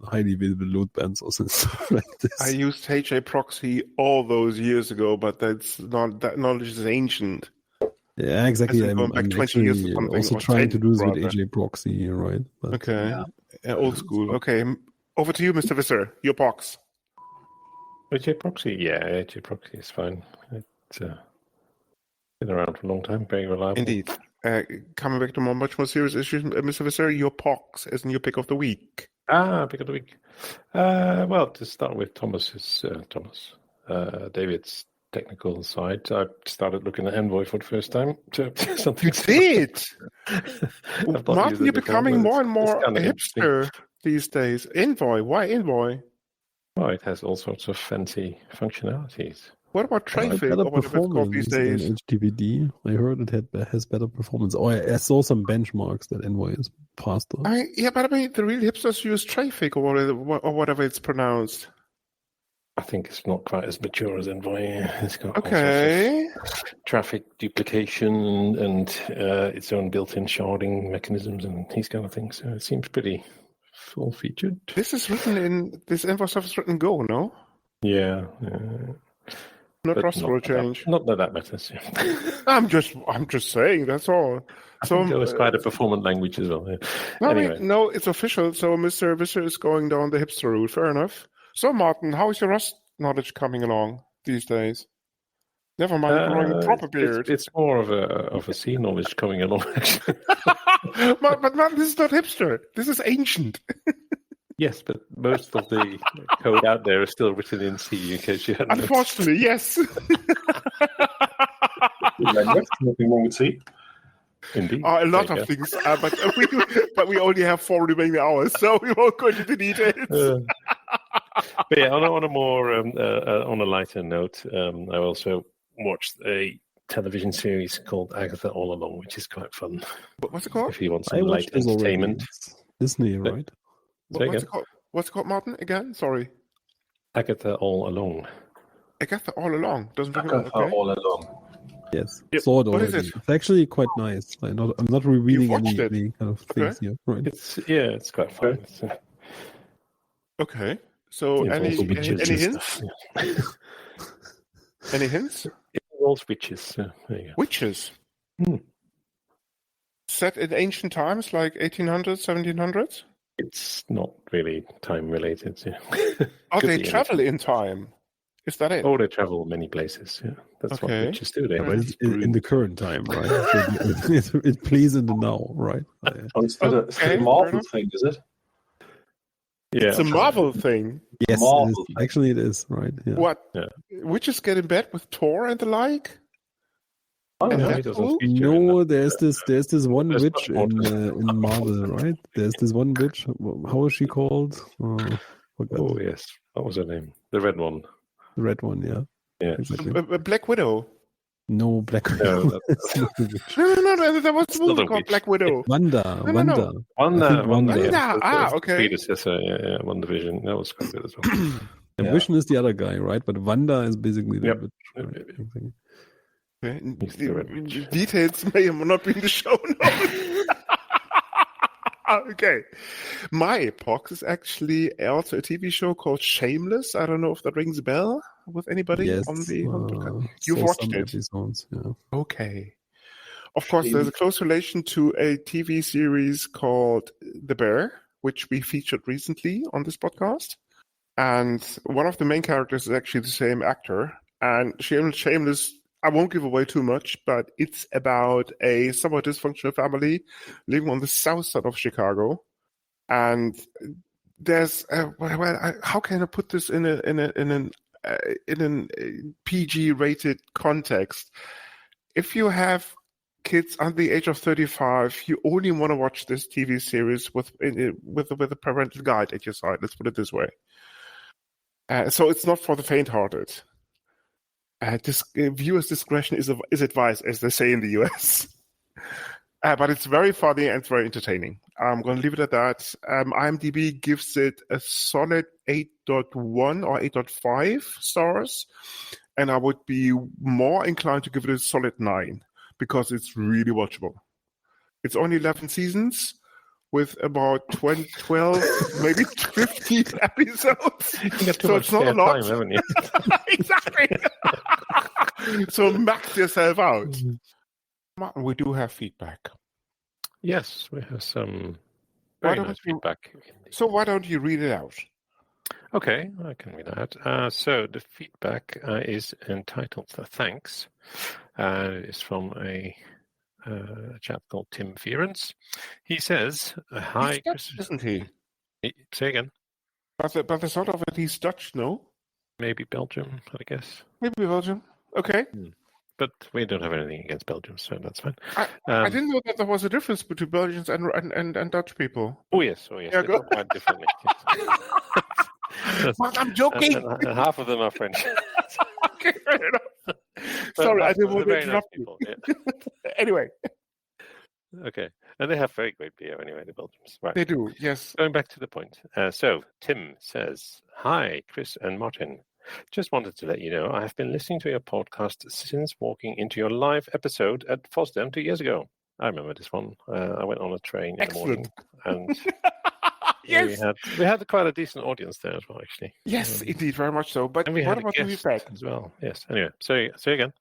C: highly available load balancers and stuff like this.
A: I used HAProxy all those years ago, but that knowledge is ancient.
C: Yeah, exactly. I'm
A: actually
C: also trying to do this with HAProxy, right? But,
A: okay. Yeah, old school. Okay. Over to you, Mr. Visser. Your box.
B: HAProxy? Yeah, HAProxy is fine. It's been around for a long time. Very reliable.
A: Indeed. Coming back to much more serious issues, Mr. Visser, your POX isn't your pick of the week.
B: Pick of the week. Well, to start with David's technical side, I started looking at Envoy for the first time.
A: You did? Martin, you're becoming more and more a hipster these days. Envoy? Why Envoy?
B: Well, it has all sorts of fancy functionalities.
A: What about Traffic or whatever it's called these days?
C: HTTPD. I heard it has better performance. I saw some benchmarks that Envoy is faster.
A: But the real hipsters use Traffic or whatever it's pronounced.
B: I think it's not quite as mature as Envoy. It's got
A: all
B: traffic duplication and its own built-in sharding mechanisms and these kind of things. So it seems pretty full-featured.
A: This Envoy stuff is written in Go, no?
B: Yeah.
A: Not Rust for a change.
B: Not that matters. Yeah.
A: I'm just saying. That's all. So
B: Go is quite a performant language as well. Yeah. Anyway.
A: No, it's official. So Mr. Visser is going down the hipster route. Fair enough. So, Martin, how is your Rust knowledge coming along these days? Never mind growing a proper beard.
B: It's more of a C knowledge coming along, actually.
A: but Martin, this is not hipster. This is ancient.
B: Yes, but most of the code out there is still written in C, in case you hadn't
A: Unfortunately, yes.
D: Nothing wrong with C.
B: Indeed.
A: A lot of things, but we only have 4 remaining hours, so we won't go into the details.
B: But yeah, on a more on a lighter note, I also watched a television series called Agatha All Along, which is quite fun.
A: What's it called?
B: If you want some light entertainment.
C: Disney, right?
A: What's it called, Martin? Again? Sorry.
B: Agatha All Along.
A: Agatha All Along.
D: All Along.
C: Yes. Yep. Saw it already. What is it? It's actually quite nice. I'm not revealing any kind of things here. Right.
B: It's quite fun.
A: Okay. So any hints? Any hints?
B: It involves witches. There you go.
A: Witches? Set in ancient times, like 1800s, 1700s?
B: It's not really time related. Yeah.
A: They travel in time? Is that it?
B: Oh, they travel many places. Yeah, that's what witches do.
C: In the current time, right? It plays in the now, right?
D: It's a Marvel thing, is it?
B: Yeah.
A: It's a Marvel thing.
C: Yes,
D: Marvel.
C: it is. Actually, it is, right? Yeah.
A: What?
B: Yeah.
A: Witches get in bed with Thor and the like?
D: Oh,
A: And
D: yeah.
B: No, he doesn't
A: Deadpool?
B: feature in
C: No,
B: that.
C: there's this one
B: There's
C: witch
B: much more
C: in Marvel, right? There's this one witch. How is she called? Forgot.
B: Oh, yes. What was her name? The red one.
C: The red one, yeah.
B: Yeah.
C: Exactly.
A: Black Widow.
C: No, Black
B: No,
C: Widow. It's not a witch.
A: No, there was a
B: not
A: movie
B: a
A: called
B: witch.
A: Black Widow.
C: Wanda.
A: No.
C: Wanda. I think Wanda.
B: Wanda.
A: Wanda, okay.
B: Predecessor, yeah, WandaVision. That was quite good as well.
C: And
B: Yeah.
C: Vision is the other guy, right? But Wanda is basically the
B: Yep.
C: witch.
B: Yep,
C: Right?
B: yep, yep.
C: Okay.
A: Okay.
B: He's the red witch.
A: Details may not be in the show notes. Okay. My Epoch is actually also a TV show called Shameless. I don't know if that rings a bell with anybody
C: Yes.
A: on the podcast. You've
C: saw
A: watched
C: some
A: it.
C: episodes, yeah.
A: Okay. Of course, there's a close relation to a TV series called The Bear, which we featured recently on this podcast. And one of the main characters is actually the same actor. And Shameless, I won't give away too much, but it's about a somewhat dysfunctional family living on the south side of Chicago. And there's, how can I put this in an PG-rated context? If you have kids under the age of 35, you only want to watch this TV series with a parental guide at your side. Let's put it this way. So it's not for the faint-hearted. Viewers' discretion is advised, as they say in the US. But it's very funny and it's very entertaining. I'm going to leave it at that. IMDb gives it a solid 8.1 or 8.5 stars. And I would be more inclined to give it a solid 9 because it's really watchable. It's only 11 seasons with about 12, maybe 15 episodes.
B: You got too
A: So
B: much
A: it's not a
B: spare
A: lot.
B: time, haven't you?
A: Exactly. So max yourself out. Martin, we do have feedback.
B: Yes, we have some
A: Why
B: very
A: don't
B: nice
A: you-
B: feedback.
A: So why don't you read it out?
B: Okay, I can read that. So the feedback is entitled Thanks. It's from a chap called Tim Fearens. He says, Hi,
A: He's Dutch,
B: Chris.
A: isn't he?
B: Say again.
A: But the sort of it, he's Dutch, no?
B: Maybe Belgium, I guess.
A: Maybe Belgium. Okay.
B: But we don't have anything against Belgium, so that's fine.
A: I didn't know that there was a difference between Belgians and Dutch people.
B: Oh, yes.
A: Yeah,
B: They
A: go-
B: talk quite differently. Yes.
A: But I'm joking.
B: And half of them are French.
A: Okay, fair enough.
B: But
A: Sorry, I
B: that's-
A: didn't want
B: they're
A: to
B: very nice
A: interrupt you.
B: people, yeah.
A: Anyway,
B: Okay. And they have very great beer anyway, the Belgians. Right.
A: they do, yes.
B: Going back to the point. So Tim says, Hi, Chris and Martin. Just wanted to let you know I have been listening to your podcast since walking into your live episode at FOSDEM 2 years ago. I remember this one. I went on a train in the morning, and
A: Yes.
B: we had quite a decent audience there as well, actually.
A: Yes, indeed, very much so. But
B: And we
A: what
B: had a
A: about the
B: guest
A: feedback?
B: as well. Yes. Anyway, say again.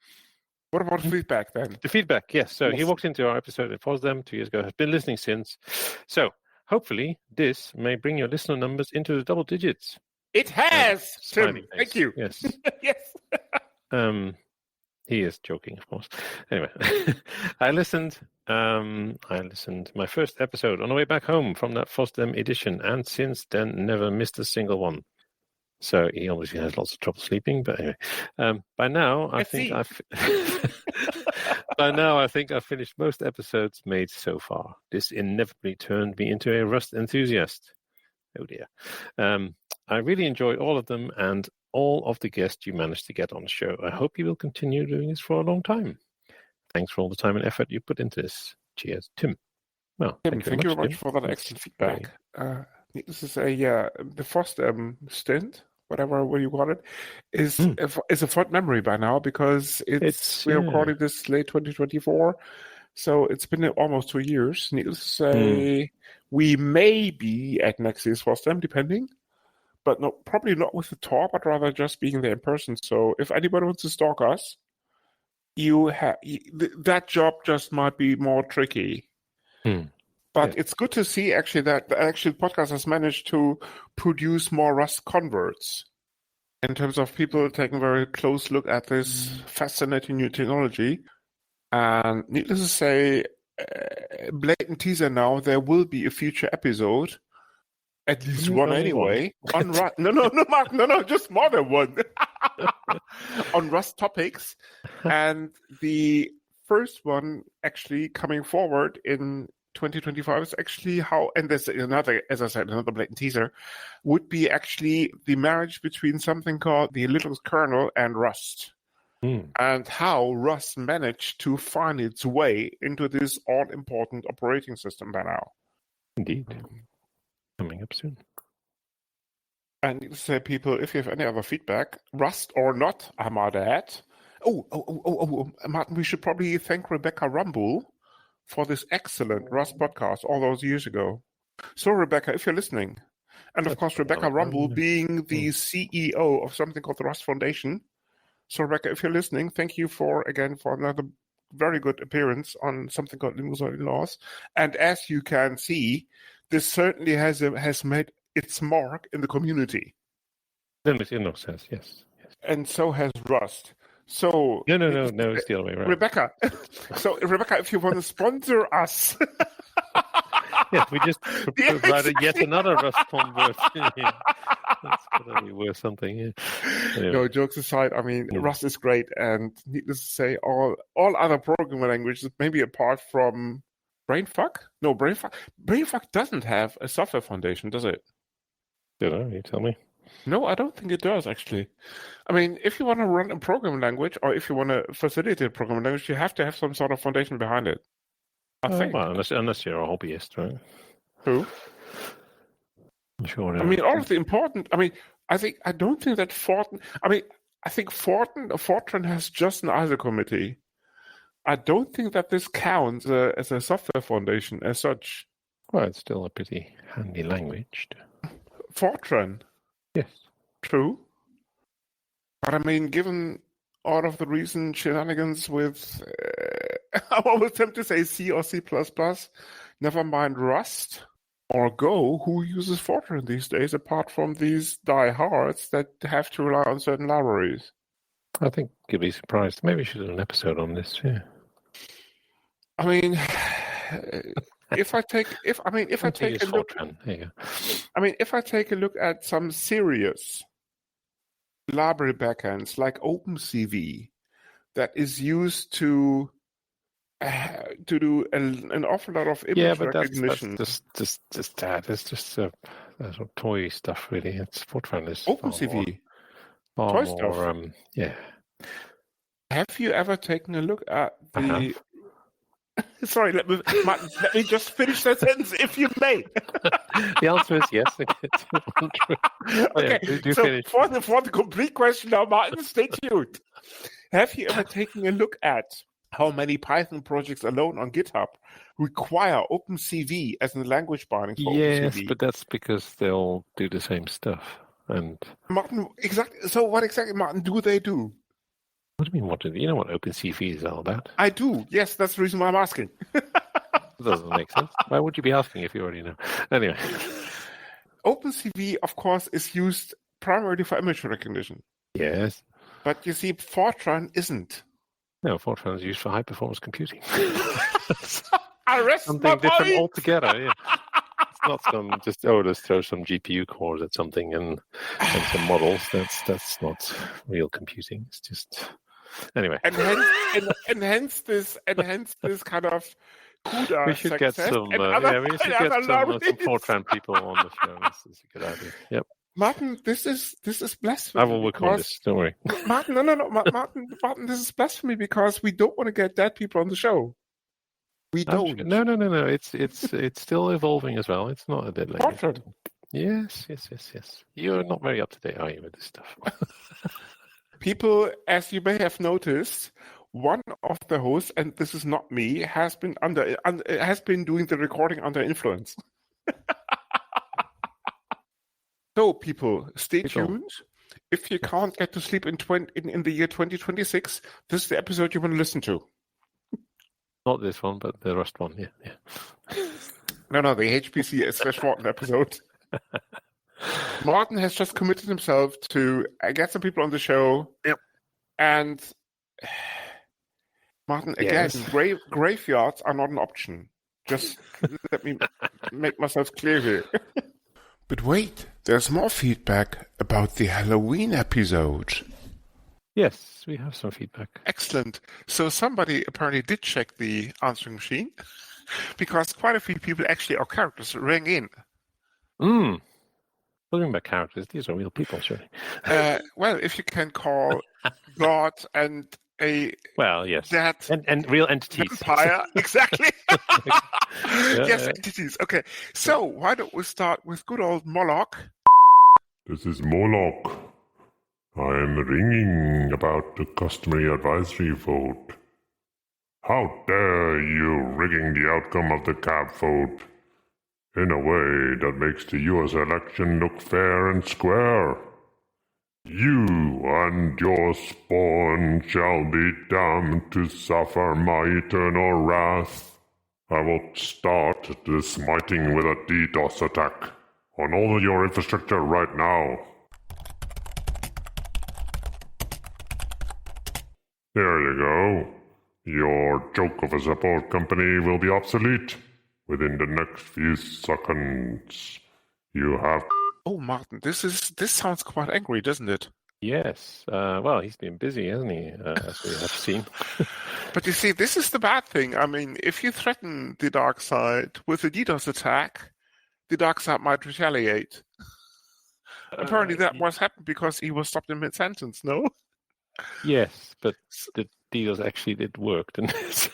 A: What about the feedback then?
B: The feedback, yes. So he
A: Yes.
B: walked into our episode at FOSDEM 2 years ago, has been listening since. So hopefully this may bring your listener numbers into the double digits.
A: It has, Tim.
B: Smiley face.
A: Thank you.
B: Yes.
A: Yes.
B: He is joking, of course. Anyway, I listened my first episode on the way back home from that FOSDEM edition, and since then never missed a single one. So he obviously has lots of trouble sleeping, but anyway. By now, I think I've finished most episodes made so far. This inevitably turned me into a Rust enthusiast. Oh dear. I really enjoy all of them and all of the guests you managed to get on the show. I hope you will continue doing this for a long time. Thanks for all the time and effort you put into this. Cheers, Tim. Well,
A: Tim, thank you very much
B: Tim.
A: for that
B: That's
A: excellent feedback. This is the FOSDEM stint, whatever way you call it, is a fond memory by now because we're recording this late 2024, so it's been almost 2 years. Needless to say, we may be at next year's FOSDEM, depending, but probably not with the tour, but rather just being there in person. So if anybody wants to stalk us, that job just might be more tricky. But it's good to see actually that the actual podcast has managed to produce more Rust converts in terms of people taking a very close look at this fascinating new technology. And needless to say, blatant teaser now, there will be a future episode At least
B: You
A: one
B: only
A: anyway. On Rust. No, Mark. No, just more than one. On Rust topics. And the first one actually coming forward in 2025 is actually how, and there's another, as I said, another blatant teaser, would be actually the marriage between something called the Linux kernel and Rust. And how Rust managed to find its way into this all-important operating system by now.
B: Indeed. Coming up soon.
A: And to say, people, if you have any other feedback, Rust or not, I might add. Oh, Martin, we should probably thank Rebecca Rumble for this excellent Rust podcast all those years ago. So, Rebecca, if you're listening, and of course, Rebecca Rumble being the CEO of something called the Rust Foundation. So, Rebecca, if you're listening, thank you for another very good appearance on something called Linux In-Laws. And as you can see, this certainly has made its mark in the community.
B: Linux In-Laws says yes.
A: And so has Rust. So
B: No, it's the other way around.
A: Rebecca, if you want to sponsor us.
B: Yes, we just provided yet another Rust convert. That's gotta be worth something. Yeah. Anyway.
A: No, jokes aside, I mean, Rust is great, and needless to say, all other programming languages, maybe apart from Brainfuck. No, Brainfuck doesn't have a software foundation, does it?
B: Don't know. You tell me.
A: No, I don't think it does, actually. I mean, if you want to run a programming language, or if you want to facilitate a programming language, you have to have some sort of foundation behind it. I think.
B: Well, unless you're a hobbyist, right?
A: Who?
B: Sure.
A: I mean, all of the important. I mean, I don't think that Fortran. I mean, I think Fortran has just an ISO committee. I don't think that this counts as a software foundation as such.
B: Well, it's still a pretty handy language.
A: Fortran.
B: Yes.
A: True. But I mean, given all of the recent shenanigans with, I always attempt to say C or C++, never mind Rust or Go, who uses Fortran these days apart from these diehards that have to rely on certain libraries?
B: I think you'd be surprised. Maybe we should do an episode on this, yeah.
A: I mean, if I take a look, if I take a look at some serious library backends like OpenCV that is used to do an awful lot of image recognition.
B: That's just that. It's just sort of toy stuff, really. It's Fortran is
A: OpenCV.
B: Far
A: Toy
B: more,
A: stuff.
B: Yeah.
A: Have you ever taken a look at the? Sorry, let me just finish that sentence, if you may.
B: The answer is yes.
A: Okay, so for the complete question now, Martin, stay tuned. Have you ever taken a look at how many Python projects alone on GitHub require OpenCV as a language binding for OpenCV?
B: Yes, but that's because they all do the same stuff. And
A: Martin, exactly. So what exactly, Martin, do they do?
B: What do you mean? You know what OpenCV is all about?
A: I do. Yes, that's the reason why I'm asking.
B: That doesn't make sense. Why would you be asking if you already know? Anyway.
A: OpenCV, of course, is used primarily for image recognition.
B: Yes.
A: But you see, Fortran isn't.
B: No, Fortran is used for high-performance computing.
A: I rest
B: something
A: my
B: different
A: body.
B: Altogether, yeah. It's not let's throw some GPU cores at something and some models. That's not real computing. It's just... Anyway,
A: and hence this kind of CUDA
B: we should get some.
A: some
B: Fortran people on the show. This is a good idea. Yep.
A: Martin, this is blasphemy.
B: I will work on this. Don't worry.
A: Martin, no, Martin, this is blasphemy because we don't want to get dead people on the show. We don't.
B: No. It's still evolving as well. It's not a dead language.
A: Fortran.
B: Yes. You're not very up to date, are you, with this stuff?
A: People, as you may have noticed, one of the hosts, and this is not me, has been doing the recording under influence. So, people, stay tuned. If you can't get to sleep in the year 2026, this is the episode you want to listen to.
B: Not this one, but the Rust one. Yeah.
A: No, the HPC/Fortran episode. Martin has just committed himself to get some people on the show.
B: Yep.
A: And Martin, again, graveyards are not an option. Just let me make myself clear here. But wait, there's more feedback about the Halloween episode.
B: Yes, we have some feedback.
A: Excellent. So somebody apparently did check the answering machine because quite a few people actually, our characters, rang in.
B: Talking about characters, these are real people, surely.
A: Well, if you can call God and a
B: yes,
A: that
B: and real entities.
A: Vampire, exactly. Yes,
B: Yeah.
A: entities. Okay, so why don't we start with good old Moloch?
E: This is Moloch. I am ringing about the customary advisory vote. How dare you rigging the outcome of the cab vote in a way that makes the US election look fair and square? You and your spawn shall be damned to suffer my eternal wrath. I will start the smiting with a DDoS attack on all of your infrastructure right now. There you go. Your joke of a support company will be obsolete within the next few seconds. You have...
A: Oh, Martin, this sounds quite angry, doesn't it?
B: Yes. Well, he's been busy, hasn't he? As we have seen.
A: But you see, this is the bad thing. I mean, if you threaten the dark side with a DDoS attack, the dark side might retaliate. Apparently that was happened because he was stopped in mid-sentence, no?
B: Yes, but the deals actually did work, didn't it?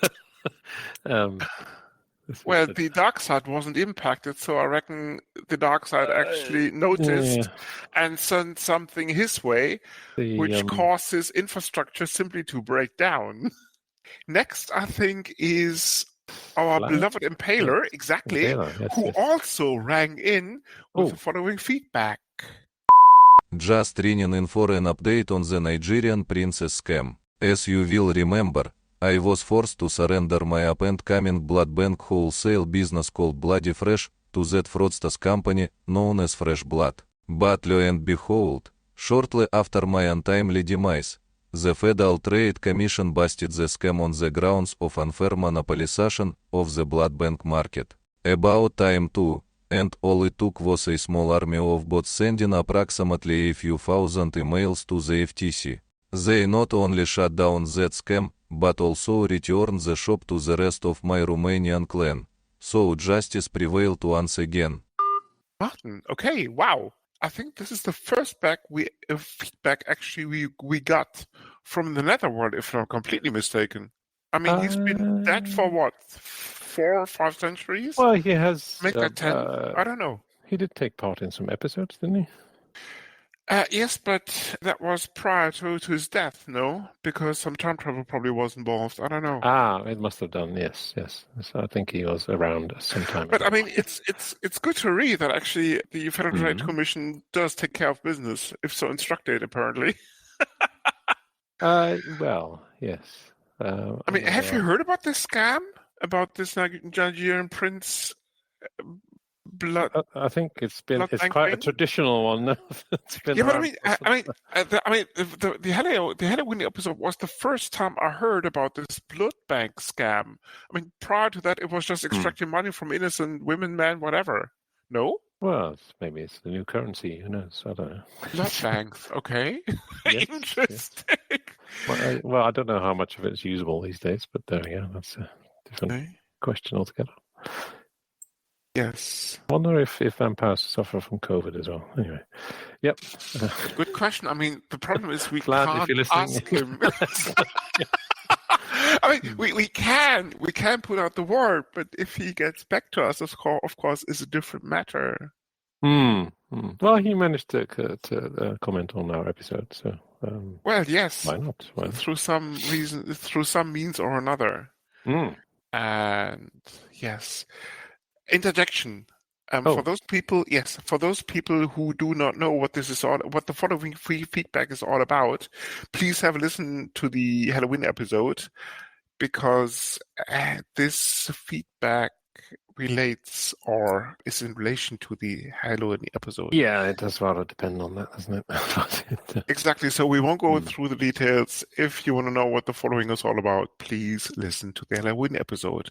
A: Well, the dark side wasn't impacted, so I reckon the dark side actually noticed and sent something his way, which causes infrastructure simply to break down. Next, I think, is our beloved Impaler, exactly,
B: Impaler,
A: who also rang in with the following feedback.
F: Just ringing in for an update on the Nigerian princess scam. As you will remember, I was forced to surrender my up-and-coming blood bank wholesale business called Bloody Fresh to that fraudster's company known as Fresh Blood. But lo and behold, shortly after my untimely demise, the Federal Trade Commission busted the scam on the grounds of unfair monopolization of the blood bank market. About time too, and all it took was a small army of bots sending approximately a few thousand emails to the FTC. They not only shut down that scam, but also returned the shop to the rest of my Romanian clan. So justice prevailed once again.
A: Martin, okay, wow. I think this is the first feedback actually we got from the Netherworld, if I'm completely mistaken. I mean, he's been dead for what, 4 or 5 centuries?
B: Well, he has...
A: Make that 10? I don't know.
B: He did take part in some episodes, didn't he?
A: Yes, but that was prior to his death, no? Because some time travel probably was involved. I don't know.
B: It must have done, yes. So I think he was around sometime.
A: But I mean, it's good to read that actually the Federal Trade Commission does take care of business, if so instructed, apparently.
B: Well, yes.
A: I mean, have you heard about this scam? About this Nigerian prince blood?
B: I think it's quite a traditional one. It's been
A: but the Halloween episode was the first time I heard about this blood bank scam. I mean, prior to that, it was just extracting money from innocent women, men, whatever. No?
B: Well, maybe it's the new currency. Who knows? I don't know.
A: Blood banks, okay.
B: Yes,
A: Interesting.
B: Yes. Well, I don't know how much of it's usable these days, but there we go. That's a different question altogether.
A: Yes.
B: I wonder if vampires suffer from COVID as well. Anyway, yep.
A: Good question. I mean, the problem is we
B: Glad
A: can't ask him. I mean, we can put out the word, but if he gets back to us, of course, is a different matter.
B: Well, he managed to comment on our episode, so.
A: Well, yes.
B: Why not?
A: Through some reason, through some means or another. And yes. Interjection. For those people who do not know what this is all, what the following feedback is all about, please have a listen to the Halloween episode, because this feedback relates or is in relation to the Halloween episode.
B: Yeah, it does rather depend on that, doesn't it?
A: Exactly. So we won't go through the details. If you want to know what the following is all about, please listen to the Halloween episode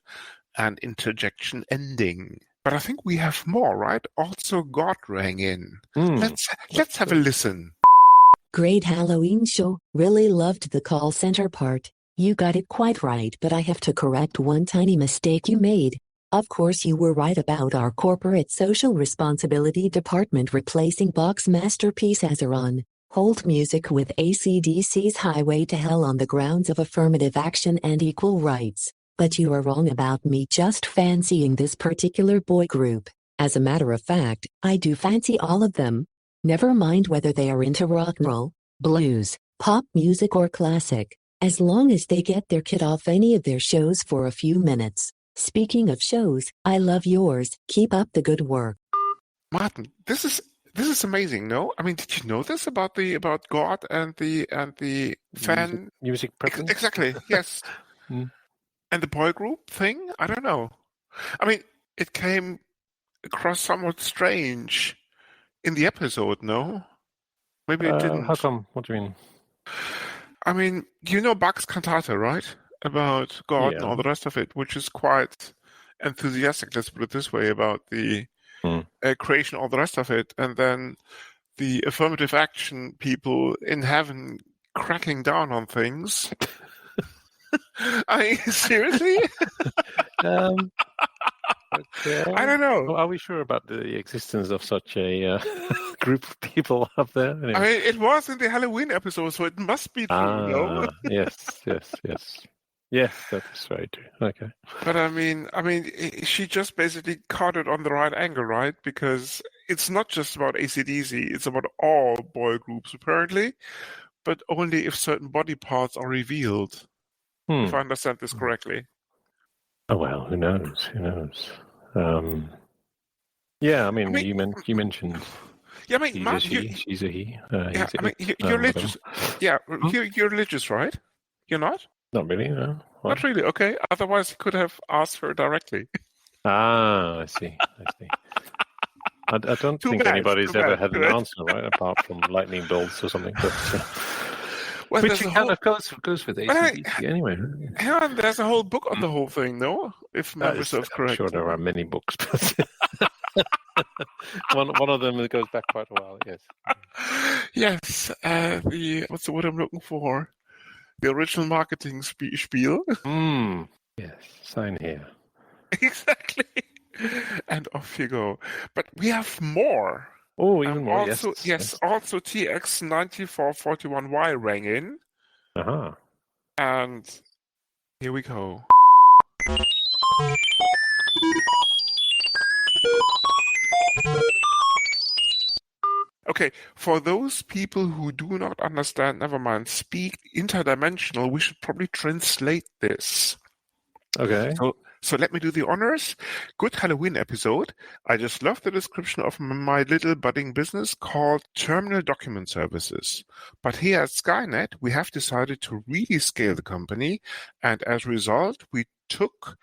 A: and interjection ending. But I think we have more, right? Also, God rang in.
B: Hmm.
A: Let's have a listen.
G: Great Halloween show. Really loved the call center part. You got it quite right, but I have to correct one tiny mistake you made. Of course, you were right about our corporate social responsibility department replacing Bach's masterpiece Azeron Hold music with AC/DC's Highway to Hell on the grounds of affirmative action and equal rights. But you are wrong about me just fancying this particular boy group. As a matter of fact, I do fancy all of them. Never mind whether they are into rock and roll, blues, pop music or classic, as long as they get their kid off any of their shows for a few minutes. Speaking of shows, I love yours. Keep up the good work.
A: Martin, this is amazing, no? I mean, did you know this about God and the fan
B: music preference?
A: Exactly, yes.
B: Hmm.
A: And the boy group thing? I don't know. I mean, it came across somewhat strange in the episode, no? Maybe it didn't.
B: How come? What do you mean?
A: I mean, you know Bach's cantata, right? About God and all the rest of it, which is quite enthusiastic, let's put it this way, about the creation, all the rest of it. And then the affirmative action people in heaven cracking down on things. I mean, seriously?
B: Okay.
A: I don't know.
B: Are we sure about the existence of such a group of people up there? Anyway.
A: I mean, it was in the Halloween episode, so it must be true, no?
B: Yes. Yes, that is very true. Okay.
A: But I mean, she just basically caught it on the right angle, right? Because it's not just about AC/DC, it's about all boy groups, apparently, but only if certain body parts are revealed. If I understand this correctly.
B: Oh, well, who knows? Yeah, I mean, you mentioned.
A: Yeah, I mean,
B: he's
A: Mark,
B: a she, she's a he.
A: Yeah, I mean, you're religious. Yeah, you're religious, right? You're not?
B: Not really, no. What?
A: Not really. Okay. Otherwise, you could have asked her directly.
B: I see. I don't think anybody's ever had an answer, right? Apart from lightning bolts or something. But,
A: well,
B: which kind of goes with AC/DC anyway.
A: Yeah, there's a whole book on the whole thing, no? If memory serves correct.
B: I'm sure there are many books, but one of them goes back quite a while. Yes.
A: Yes. What's the word I'm looking for? The original marketing spiel.
B: Yes. Sign here.
A: Exactly. And off you go. But we have more.
B: Oh, even more.
A: Also, yes. Also, TX9441Y rang in. And here we go. Okay, for those people who do not understand, never mind, speak interdimensional, we should probably translate this.
B: Okay.
A: So let me do the honors. Good Halloween episode. I just love the description of my little budding business called Terminal Document Services. But here at Skynet, we have decided to really scale the company, and as a result, we took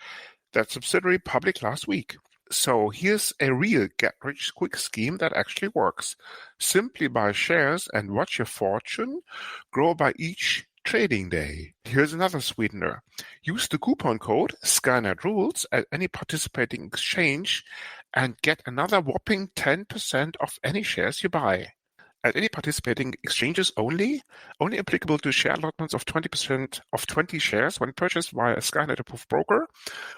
A: that subsidiary public last week. So here's a real get-rich-quick scheme that actually works. Simply buy shares and watch your fortune grow by each trading day. Here's another sweetener. Use the coupon code SkyNetRules at any participating exchange and get another whopping 10% off any shares you buy. At any participating exchanges only applicable to share allotments of 20% of 20 shares when purchased via a Skynet-approved broker.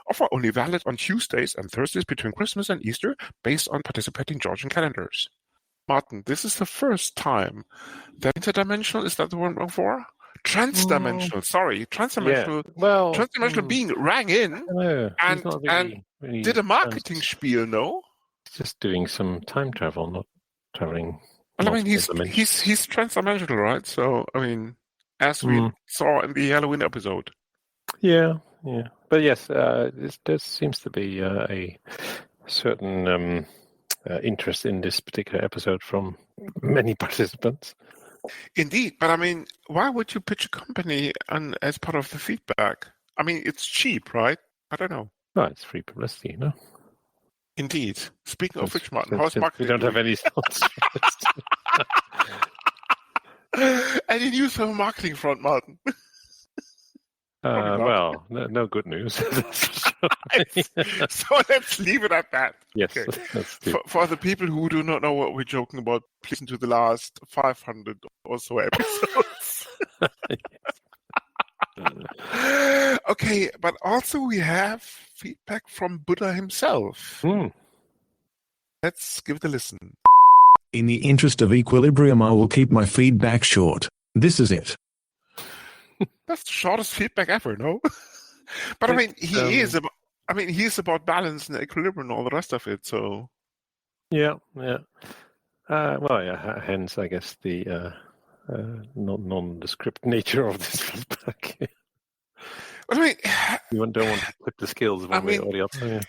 A: Offer only valid on Tuesdays and Thursdays between Christmas and Easter based on participating Georgian calendars. Martin, this is the first time that interdimensional, is that the word I'm for? Transdimensional, sorry. Transdimensional.
B: Yeah. Well,
A: transdimensional being rang in and did a marketing spiel, no?
B: Just doing some time travel, not traveling.
A: Well, I mean, he's transdimensional, right? So, I mean, as we saw in the Halloween episode.
B: Yeah. But yes, there seems to be a certain interest in this particular episode from many participants.
A: Indeed, but I mean, why would you pitch a company as part of the feedback? I mean, it's cheap, right? I don't know.
B: No, it's free publicity, no?
A: Indeed. Speaking of which, Martin, how's marketing?
B: We don't have any sponsors.
A: Any news from a marketing front, Martin? Probably not.
B: Well, no good news. That's for sure.
A: So let's leave it at that.
B: Yes,
A: Okay.
B: that's good.
A: For the people who do not know what we're joking about, please listen to the last 500 or so episodes. Okay, but also we have feedback from Buddha himself. Let's give it a listen.
H: In the interest of equilibrium, I will keep my feedback short. This is it.
A: That's the shortest feedback ever, no? But I mean, he's about balance and equilibrium and all the rest of it. So
B: Yeah. Hence, I guess the nondescript nature of this feedback.
A: I mean,
B: You don't want to put the skills one way or the other. Yeah.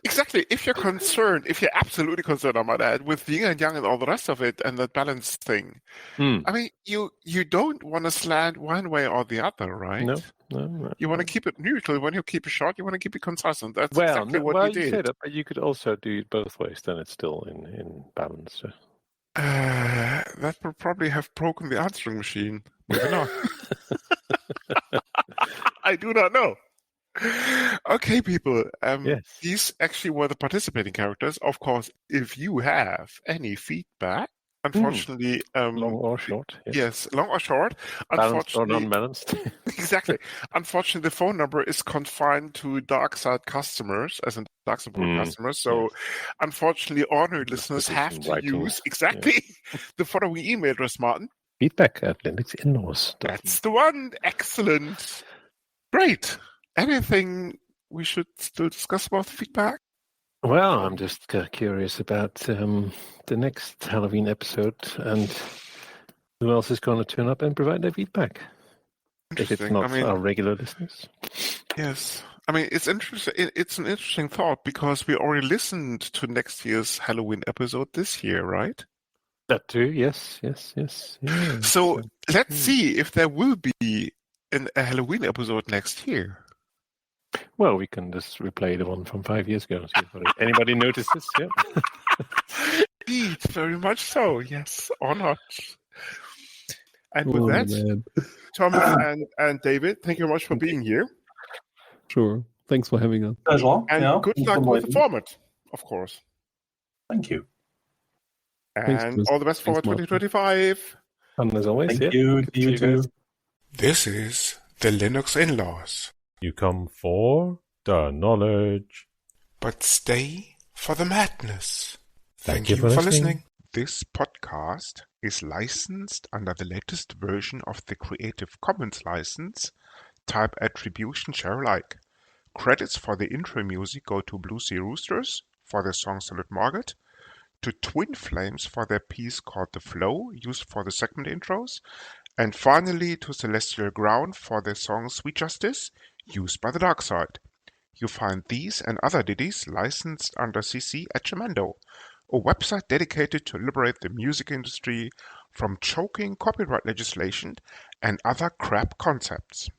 A: exactly. If you're absolutely concerned about that with yin and yang and all the rest of it and that balance thing, I mean, you don't want to slant one way or the other, right?
B: No.
A: You want to keep it neutral. When you keep it short, you want to keep it concise. And that's exactly what you did.
B: Say that, but you could also do it both ways. Then it's still in balance. So.
A: That would probably have broken the answering machine. Maybe not. I do not know. Okay, people.
B: Yes.
A: These actually were the participating characters. Of course, if you have any feedback, unfortunately,
B: long or short.
A: Yes, long or short.
B: Balanced or unbalanced.
A: Exactly. Unfortunately, the phone number is confined to Darkside customers, as in Dark Support customers. So, unfortunately, ordinary listeners have to use the following email address, Martin.
B: Feedback@linuxinlaws.
A: That's the one. Excellent. Great. Anything we should still discuss about the feedback?
B: Well, I'm just curious about the next Halloween episode and who else is going to turn up and provide their feedback. If it's not our regular listeners.
A: Yes. I mean, it's interesting. It's an interesting thought because we already listened to next year's Halloween episode this year, right?
B: That too, yes. Yeah.
A: So let's see if there will be a Halloween episode next year.
B: Well, we can just replay the one from 5 years ago. See if anybody notices. Yeah.
A: Indeed, very much so. Yes, or not. And with that, Thomas and David, thank you very much for being here.
C: Sure. Thanks for having us.
D: Pleasure.
A: And good luck with the format, of course.
D: Thank you.
A: And all the best for 2025.
B: And as always,
D: Thank you. You too.
A: This is the Linux In-Laws.
I: You come for the knowledge,
A: but stay for the madness.
I: Thank you for listening.
A: This podcast is licensed under the latest version of the Creative Commons license, type Attribution Share Alike. Credits for the intro music go to Blue Sea Roosters for their song Solid Market, to Twin Flames for their piece called The Flow, used for the segment intros, and finally to Celestial Ground for their song Sweet Justice, used by the Dark Side. You find these and other ditties licensed under CC at Jamendo, a website dedicated to liberate the music industry from choking copyright legislation and other crap concepts.